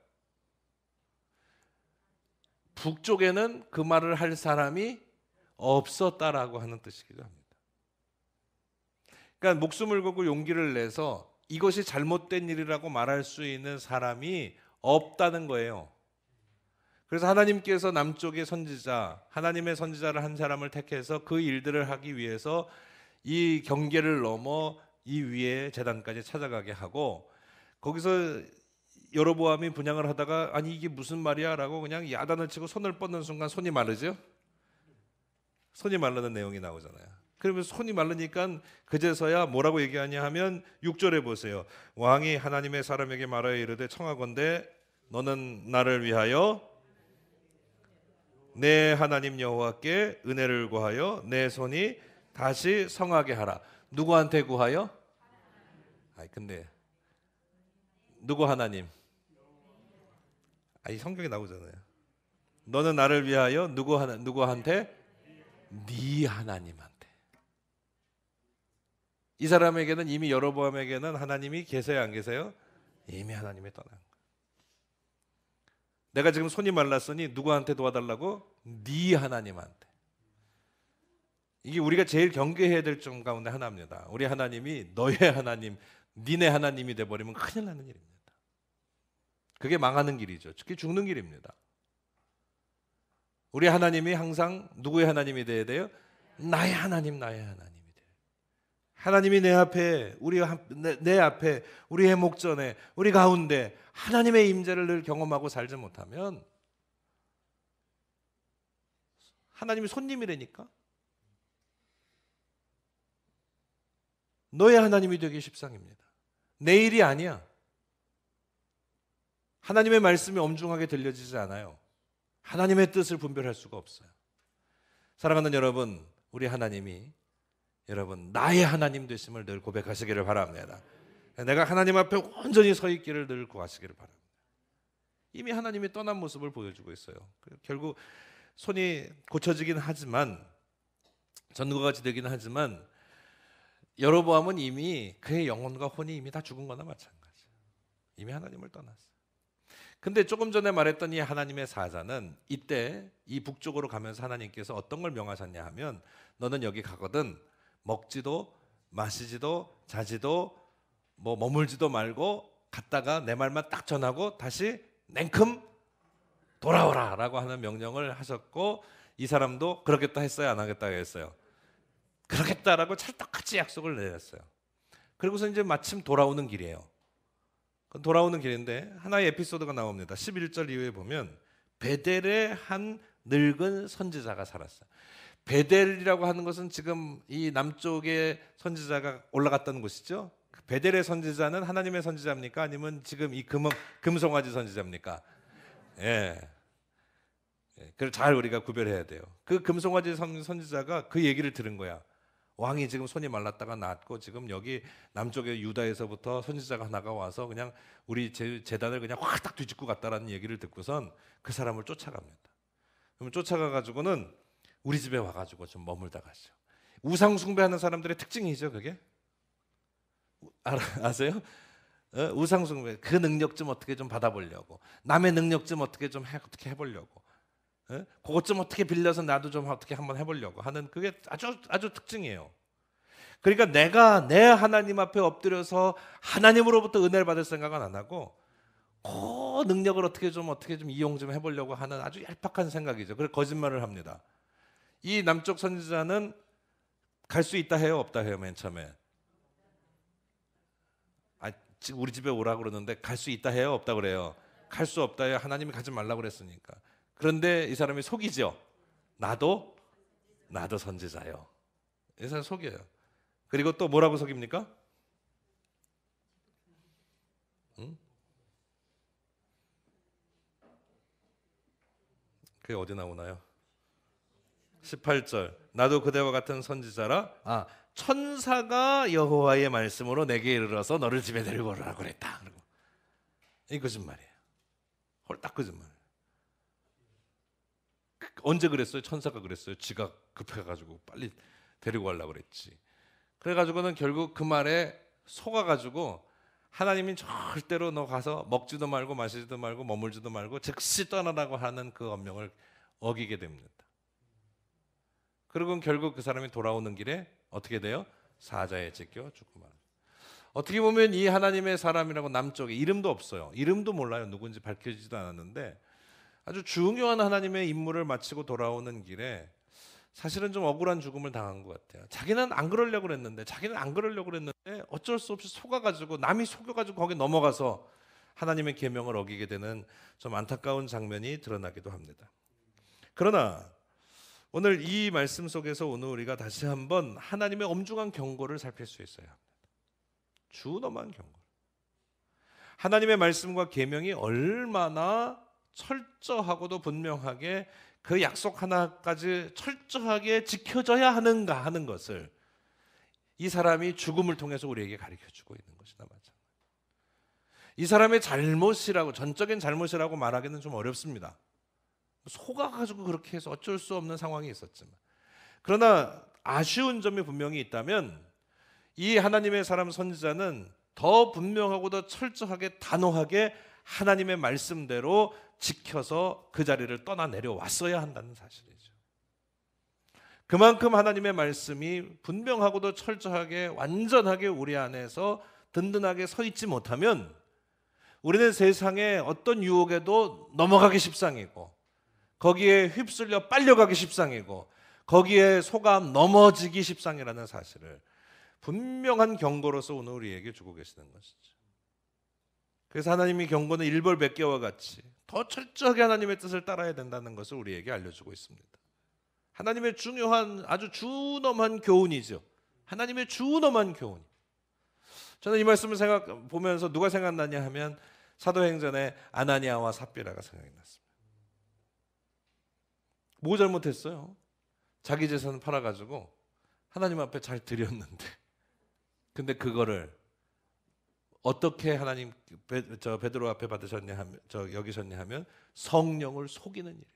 북쪽에는 그 말을 할 사람이 없었다라고 하는 뜻이기도 합니다. 그러니까 목숨을 걸고 용기를 내서 이것이 잘못된 일이라고 말할 수 있는 사람이 없다는 거예요. 그래서 하나님께서 남쪽의 선지자, 하나님의 선지자를 한 사람을 택해서 그 일들을 하기 위해서 이 경계를 넘어 이 위에 제단까지 찾아가게 하고, 거기서 여로보암이 분향을 하다가 아니 이게 무슨 말이야 라고 그냥 야단을 치고 손을 뻗는 순간 손이 마르죠. 손이 마르는 내용이 나오잖아요. 그러면 손이 마르니까 그제서야 뭐라고 얘기하냐 하면 6절에 보세요. 왕이 하나님의 사람에게 말하여 이르되, 청하건대 너는 나를 위하여 내 하나님 여호와께 은혜를 구하여 내 손이 다시 성하게 하라. 누구한테 구하여? 근데 누구 하나님? 이 성경에 나오잖아요. 너는 나를 위하여 누구한테? 네 하나님한테. 이 사람에게는 이미 여로보암에게는 하나님이 계세요 안 계세요? 이미 하나님이 떠난 거예요. 내가 지금 손이 말랐으니 누구한테 도와달라고? 네 하나님한테. 이게 우리가 제일 경계해야 될 점 가운데 하나입니다. 우리 하나님이 너의 하나님, 니네 하나님이 돼버리면 큰일 나는 일입니다. 그게 망하는 길이죠. 특히 죽는 길입니다. 우리 하나님이 항상 누구의 하나님이 돼야 돼요? 나의 하나님, 나의 하나님이 돼요. 하나님이 내 앞에, 내 앞에, 우리의 목전에, 우리 가운데 하나님의 임재를 늘 경험하고 살지 못하면 하나님이 손님이라니까. 너의 하나님이 되기 십상입니다. 내 일이 아니야. 하나님의 말씀이 엄중하게 들려지지 않아요. 하나님의 뜻을 분별할 수가 없어요. 사랑하는 여러분, 우리 하나님이 여러분 나의 하나님 되심을 늘 고백하시기를 바랍니다. 내가 하나님 앞에 온전히 서 있기를 늘 구하시기를 바랍니다. 이미 하나님이 떠난 모습을 보여주고 있어요. 결국 손이 고쳐지긴 하지만, 전과 같이 되긴 하지만 여로보암은 이미 그의 영혼과 혼이 이미 다 죽은 거나 마찬가지예요. 이미 하나님을 떠났어요. 근데 조금 전에 말했던 이 하나님의 사자는 이때 이 북쪽으로 가면서 하나님께서 어떤 걸 명하셨냐 하면, 너는 여기 가거든 먹지도 마시지도 자지도 뭐 머물지도 말고 갔다가 내 말만 딱 전하고 다시 냉큼 돌아오라 라고 하는 명령을 하셨고, 이 사람도 그러겠다 했어요, 안 하겠다 했어요? 그러겠다라고 찰떡같이 약속을 내렸어요. 그리고서 이제 마침 돌아오는 길이에요. 돌아오는 길인데 하나의 에피소드가 나옵니다. 11절 이후에 보면 베델의 한 늙은 선지자가 살았어요. 베델이라고 하는 것은 지금 이 남쪽에 선지자가 올라갔던 곳이죠. 베델의 선지자는 하나님의 선지자입니까? 아니면 지금 이 금송아지 선지자입니까? 예. 그걸 잘 우리가 구별해야 돼요. 그 금송아지 선지자가 그 얘기를 들은 거야. 왕이 지금 손이 말랐다가 낫고 지금 여기 남쪽의 유다에서부터 선지자가 하나가 와서 그냥 우리 제단을 그냥 확 딱 뒤집고 갔다라는 얘기를 듣고선 그 사람을 쫓아갑니다. 그러면 쫓아가가지고는 우리 집에 와가지고 좀 머물다 가죠. 우상 숭배하는 사람들의 특징이죠, 그게. 아세요? 우상 숭배. 그 능력 좀 어떻게 좀 받아보려고, 남의 능력 좀 어떻게 어떻게 해보려고, 그것 좀 어떻게 빌려서 나도 좀 어떻게 한번 해보려고 하는, 그게 아주 특징이에요. 그러니까 내가 내 하나님 앞에 엎드려서 하나님으로부터 은혜를 받을 생각은 안 하고 그 능력을 어떻게 좀 이용 좀 해보려고 하는 아주 얄팍한 생각이죠. 그래서 거짓말을 합니다. 이 남쪽 선지자는 갈 수 있다 해요, 없다 해요? 맨 처음에 지금 우리 집에 오라고 그러는데 갈 수 있다 해요, 없다 그래요? 갈 수 없다 해요. 하나님이 가지 말라고 그랬으니까. 그런데 이 사람이 속이죠. 나도 선지자요. 이 사람 속여요. 그리고 또 뭐라고 속입니까? 그게 어디 나오나요? 18절. 나도 그대와 같은 선지자라. 천사가 여호와의 말씀으로 내게 이르러서 너를 집에 데리고 오라고 그랬다. 이 거짓말이에요. 홀딱 거짓말. 언제 그랬어요? 천사가 그랬어요. 지가 급해가지고 빨리 데리고 가려고 그랬지. 그래가지고는 결국 그 말에 속아가지고 하나님이 절대로 너 가서 먹지도 말고 마시지도 말고 머물지도 말고 즉시 떠나라고 하는 그 엄명을 어기게 됩니다. 그리고 결국 그 사람이 돌아오는 길에 어떻게 돼요? 사자에 찢겨 죽고 말아요. 어떻게 보면 이 하나님의 사람이라고 남쪽에 이름도 없어요. 이름도 몰라요. 누군지 밝혀지지도 않았는데 아주 중요한 하나님의 임무를 마치고 돌아오는 길에 사실은 좀 억울한 죽음을 당한 것 같아요. 자기는 안 그러려고 그랬는데 어쩔 수 없이 속아가지고, 남이 속여가지고 거기 넘어가서 하나님의 계명을 어기게 되는 좀 안타까운 장면이 드러나기도 합니다. 그러나 오늘 이 말씀 속에서 오늘 우리가 다시 한번 하나님의 엄중한 경고를 살필 수 있어야 합니다. 준엄한 경고. 하나님의 말씀과 계명이 얼마나 철저하고도 분명하게 그 약속 하나까지 철저하게 지켜져야 하는가 하는 것을 이 사람이 죽음을 통해서 우리에게 가르쳐주고 있는 것이나 마찬가지입니다. 이 사람의 잘못이라고, 전적인 잘못이라고 말하기는 좀 어렵습니다. 속아가지고 그렇게 해서 어쩔 수 없는 상황이 있었지만, 그러나 아쉬운 점이 분명히 있다면 이 하나님의 사람 선지자는 더 분명하고 더 철저하게 단호하게 하나님의 말씀대로 지켜서 그 자리를 떠나 내려왔어야 한다는 사실이죠. 그만큼 하나님의 말씀이 분명하고도 철저하게 완전하게 우리 안에서 든든하게 서 있지 못하면 우리는 세상의 어떤 유혹에도 넘어가기 십상이고 거기에 휩쓸려 빨려가기 십상이고 거기에 속아 넘어지기 십상이라는 사실을 분명한 경고로서 오늘 우리에게 주고 계시는 것이죠. 그래서 하나님의 경고는 일벌백계와 같이 더 철저하게 하나님의 뜻을 따라야 된다는 것을 우리에게 알려주고 있습니다. 하나님의 중요한 아주 준엄한 교훈이죠. 하나님의 준엄한 교훈. 저는 이 말씀을 보면서 누가 생각나냐 하면 사도행전의 아나니아와 삽비라가 생각이 났습니다. 뭐 잘못했어요? 자기 재산 팔아가지고 하나님 앞에 잘 드렸는데 근데 그거를 어떻게 하나님 베드로 앞에 여기셨냐 하면 성령을 속이는 일이라.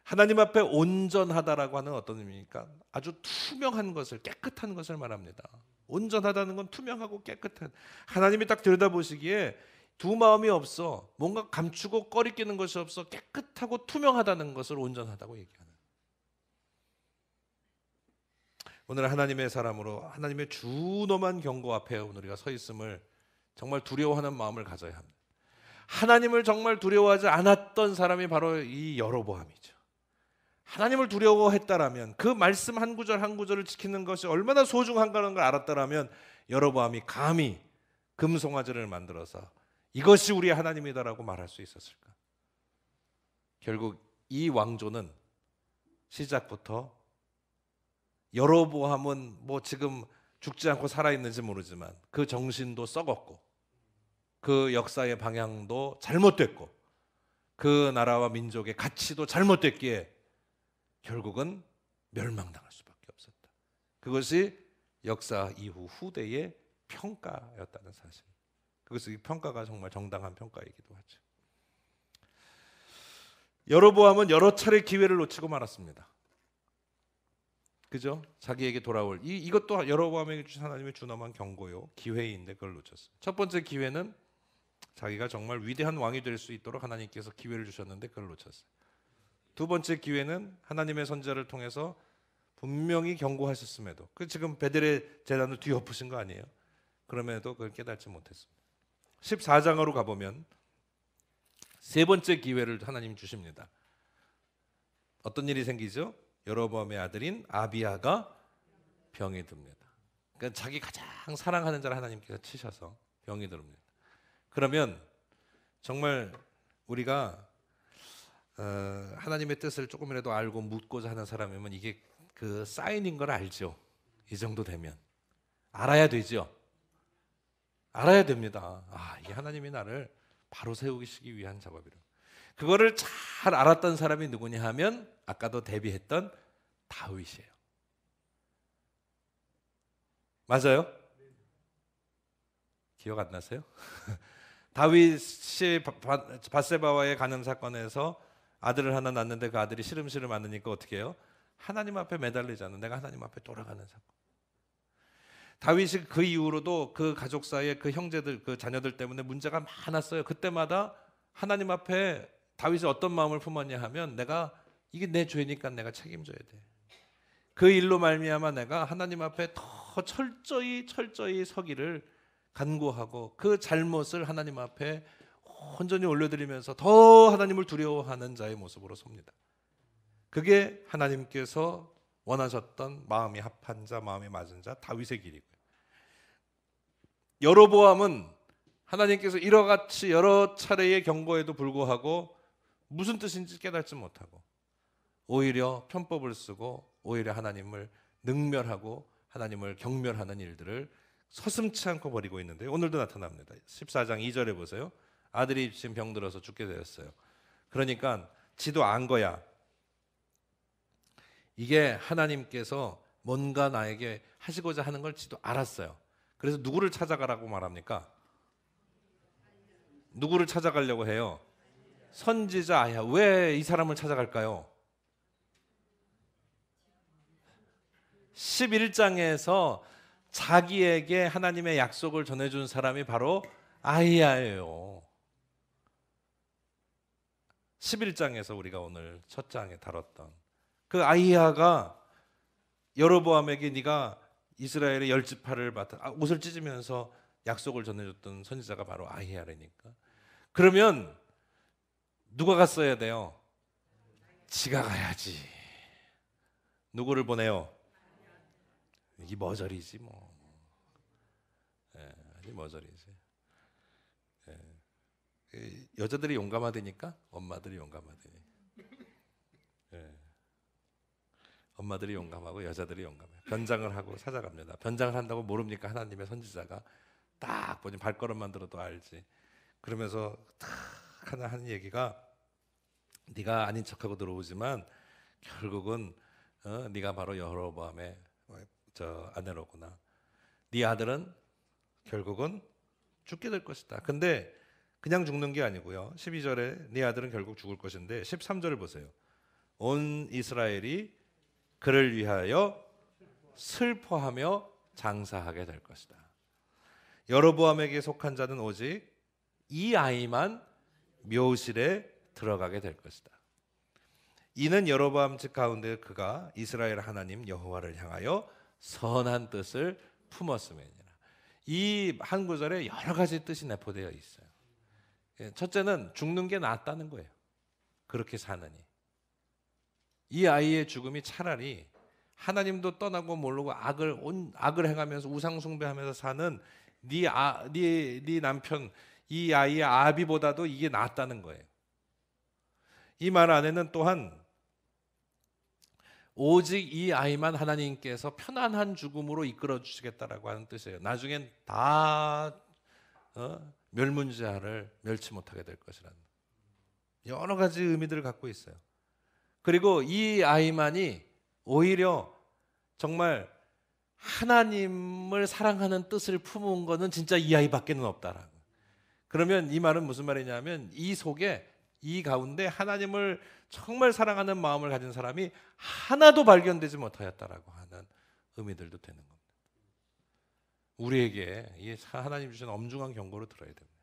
하나님 앞에 온전하다라고 하는 어떤 의미입니까? 아주 투명한 것을, 깨끗한 것을 말합니다. 온전하다는 건 투명하고 깨끗한, 하나님이 딱 들여다보시기에 두 마음이 없어, 뭔가 감추고 꺼리끼는 것이 없어, 깨끗하고 투명하다는 것을 온전하다고 얘기하는. 오늘 하나님의 사람으로 하나님의 준엄한 경고 앞에 우리가 서 있음을 정말 두려워하는 마음을 가져야 합니다. 하나님을 정말 두려워하지 않았던 사람이 바로 이 여로보암이죠. 하나님을 두려워했다라면, 그 말씀 한 구절 한 구절을 지키는 것이 얼마나 소중한가는 걸 알았다라면 여로보암이 감히 금송아지를 만들어서 이것이 우리 하나님이다라고 말할 수 있었을까? 결국 이 왕조는 시작부터, 여로보암은 뭐 지금 죽지 않고 살아있는지 모르지만 그 정신도 썩었고 그 역사의 방향도 잘못됐고 그 나라와 민족의 가치도 잘못됐기에 결국은 멸망당할 수밖에 없었다. 그것이 역사 이후 후대의 평가였다는 사실. 그것이 이 평가가 정말 정당한 평가이기도 하죠. 여로보암은 여러 차례 기회를 놓치고 말았습니다. 그죠? 자기에게 돌아올 이것도 여로보암에게 주신 하나님의 준엄한 경고요, 기회인데 그걸 놓쳤어요. 첫 번째 기회는 자기가 정말 위대한 왕이 될 수 있도록 하나님께서 기회를 주셨는데 그걸 놓쳤어요. 두 번째 기회는 하나님의 선지자를 통해서 분명히 경고하셨음에도, 그 지금 베델의 제단을 뒤엎으신 거 아니에요? 그럼에도 그걸 깨닫지 못했습니다. 14장으로 가보면 세 번째 기회를 하나님 주십니다. 어떤 일이 생기죠? 여로보암의 아들인 아비야가 병이 듭니다. 그러니까 자기 가장 사랑하는 자를 하나님께서 치셔서 병이 듭니다. 그러면 정말 우리가 하나님의 뜻을 조금이라도 알고 묻고자 하는 사람이면 이게 그 사인인 걸 알죠. 이 정도 되면 알아야 되죠. 알아야 됩니다. 이게 하나님이 나를 바로 세우시기 위한 작업이라. 그거를 잘 알았던 사람이 누구냐 하면 아까도 대비했던 다윗이에요. 맞아요? 기억 안 나세요? 다윗이 밧세바와의 간음 사건에서 아들을 하나 낳는데 그 아들이 시름시름 앓으니까 어떻게 해요? 하나님 앞에 매달리잖아. 내가 하나님 앞에 돌아가는 사건. 다윗이 그 이후로도 그 가족 사이에 그 형제들, 그 자녀들 때문에 문제가 많았어요. 그때마다 하나님 앞에 다윗이 어떤 마음을 품었냐 하면, 내가 이게 내 죄니까 내가 책임져야 돼. 그 일로 말미암아 내가 하나님 앞에 더 철저히 서기를 간구하고 그 잘못을 하나님 앞에 온전히 올려드리면서 더 하나님을 두려워하는 자의 모습으로 섭니다. 그게 하나님께서 원하셨던 마음이 합한 자, 마음이 맞은 자 다윗의 길이고요. 여로보암은 하나님께서 이와 같이 여러 차례의 경고에도 불구하고 무슨 뜻인지 깨닫지 못하고 오히려 편법을 쓰고 오히려 하나님을 능멸하고 하나님을 경멸하는 일들을 서슴지 않고 벌이고 있는데 오늘도 나타납니다. 14장 2절에 보세요. 아들이 지금 병들어서 죽게 되었어요. 그러니까 지도 안 거야. 이게 하나님께서 뭔가 나에게 하시고자 하는 걸 지도 알았어요. 그래서 누구를 찾아가라고 말합니까? 누구를 찾아가려고 해요? 선지자 아야. 왜 이 사람을 찾아갈까요? 11장에서 자기에게 하나님의 약속을 전해준 사람이 바로 아히야예요. 11장에서 우리가 오늘 첫 장에 다뤘던 그 아히야가 여로보암에게 네가 이스라엘의 10지파를 맡아 옷을 찢으면서 약속을 전해줬던 선지자가 바로 아히야라니까. 그러면 누가 갔어야 돼요? 지가 가야지. 누구를 보내요? 이 머저리지 뭐. 이 머저리지. 여자들이 용감하다니까 엄마들이 용감하다니. 엄마들이 용감하고 여자들이 용감해. 변장을 하고 찾아갑니다. 변장을 한다고 모릅니까? 하나님의 선지자가 딱 보니 발걸음만 들어도 알지. 그러면서 탁 하나 하는 얘기가 네가 아닌 척하고 들어오지만 결국은 네가 바로 여로보암의 저 아내로구나. 네 아들은 결국은 죽게 될 것이다. 근데 그냥 죽는 게 아니고요. 12절에 네 아들은 결국 죽을 것인데 13절을 보세요. 온 이스라엘이 그를 위하여 슬퍼하며 장사하게 될 것이다. 여로보암에게 속한 자는 오직 이 아이만 묘실에 들어가게 될 것이다. 이는 여로보암 집 가운데 그가 이스라엘 하나님 여호와를 향하여 선한 뜻을 품었음이니라. 이 한 구절에 여러 가지 뜻이 내포되어 있어요. 첫째는 죽는 게 낫다는 거예요. 그렇게 사느니. 이 아이의 죽음이 차라리 하나님도 떠나고 모르고 악을 행하면서 우상 숭배하면서 사는 네 남편 이 아이의 아비보다도 이게 낫다는 거예요. 이 말 안에는 또한 오직 이 아이만 하나님께서 편안한 죽음으로 이끌어 주시겠다라고 하는 뜻이에요. 나중엔 다 멸문제하를 멸치 못하게 될 것이라는 여러 가지 의미들을 갖고 있어요. 그리고 이 아이만이 오히려 정말 하나님을 사랑하는 뜻을 품은 거는 진짜 이 아이밖에는 없다라고. 그러면 이 말은 무슨 말이냐면 이 속에 이 가운데 하나님을 정말 사랑하는 마음을 가진 사람이 하나도 발견되지 못하였다라고 하는 의미들도 되는 겁니다. 우리에게 이 하나님 주신 엄중한 경고를 들어야 됩니다.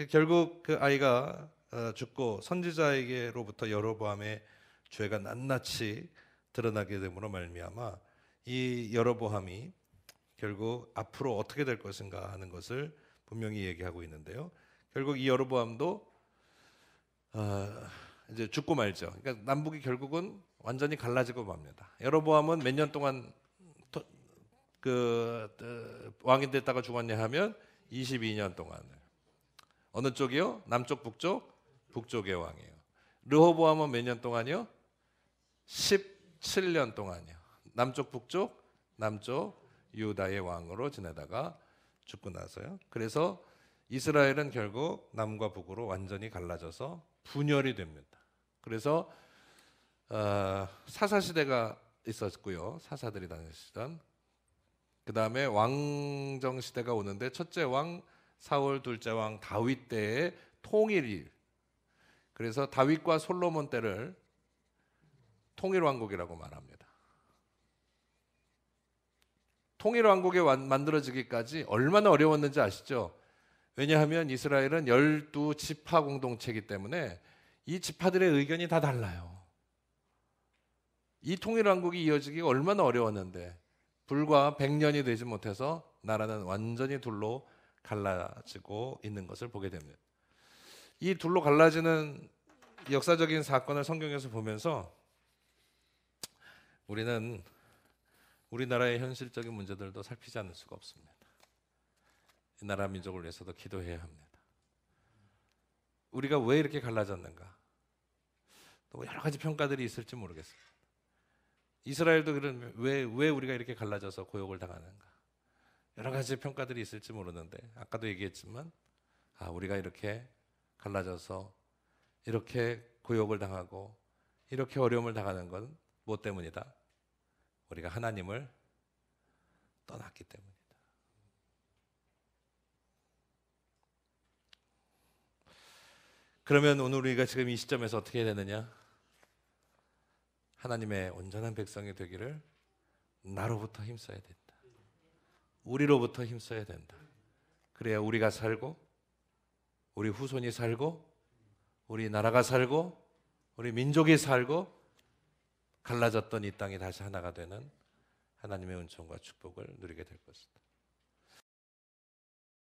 결국 그 아이가 죽고 선지자에게로부터 여로보암의 죄가 낱낱이 드러나게 됨으로 말미암아 이 여로보암이 결국 앞으로 어떻게 될 것인가 하는 것을 분명히 얘기하고 있는데요. 결국 이 여로보암도 이제 죽고 말죠. 그러니까 남북이 결국은 완전히 갈라지고 맙니다. 여로보암은 몇 년 동안 왕이 됐다가 죽었냐 하면 22년 동안. 어느 쪽이요? 남쪽, 북쪽? 북쪽의 왕이에요. 르호보암은 몇 년 동안이요? 17년 동안이요. 남쪽, 북쪽? 남쪽 유다의 왕으로 지내다가 죽고 나서요. 그래서 이스라엘은 결국 남과 북으로 완전히 갈라져서 분열이 됩니다. 그래서 사사 시대가 있었고요. 사사들이 다니시던 그 다음에 왕정 시대가 오는데 첫째 왕 사울, 둘째 왕 다윗 때의 통일이 그래서 다윗과 솔로몬 때를 통일왕국이라고 말합니다. 통일왕국이 만들어지기까지 얼마나 어려웠는지 아시죠? 왜냐하면 이스라엘은 12지파 공동체이기 때문에 이 지파들의 의견이 다 달라요. 이 통일왕국이 이어지기가 얼마나 어려웠는데 불과 100년이 되지 못해서 나라는 완전히 둘로 갈라지고 있는 것을 보게 됩니다. 이 둘로 갈라지는 역사적인 사건을 성경에서 보면서 우리는 우리나라의 현실적인 문제들도 살피지 않을 수가 없습니다. 이 나라 민족을 위해서도 기도해야 합니다. 우리가 왜 이렇게 갈라졌는가? 또 여러 가지 평가들이 있을지 모르겠습니다. 이스라엘도 그런 왜 우리가 이렇게 갈라져서 고욕을 당하는가? 여러 가지 평가들이 있을지 모르는데 아까도 얘기했지만 우리가 이렇게 갈라져서 이렇게 고욕을 당하고 이렇게 어려움을 당하는 건 무엇 때문이다? 우리가 하나님을 떠났기 때문이다. 그러면 오늘 우리가 지금 이 시점에서 어떻게 해야 되느냐? 하나님의 온전한 백성이 되기를 나로부터 힘써야 된다. 우리로부터 힘써야 된다. 그래야 우리가 살고 우리 후손이 살고 우리 나라가 살고 우리 민족이 살고 갈라졌던 이 땅이 다시 하나가 되는 하나님의 은총과 축복을 누리게 될 것입니다.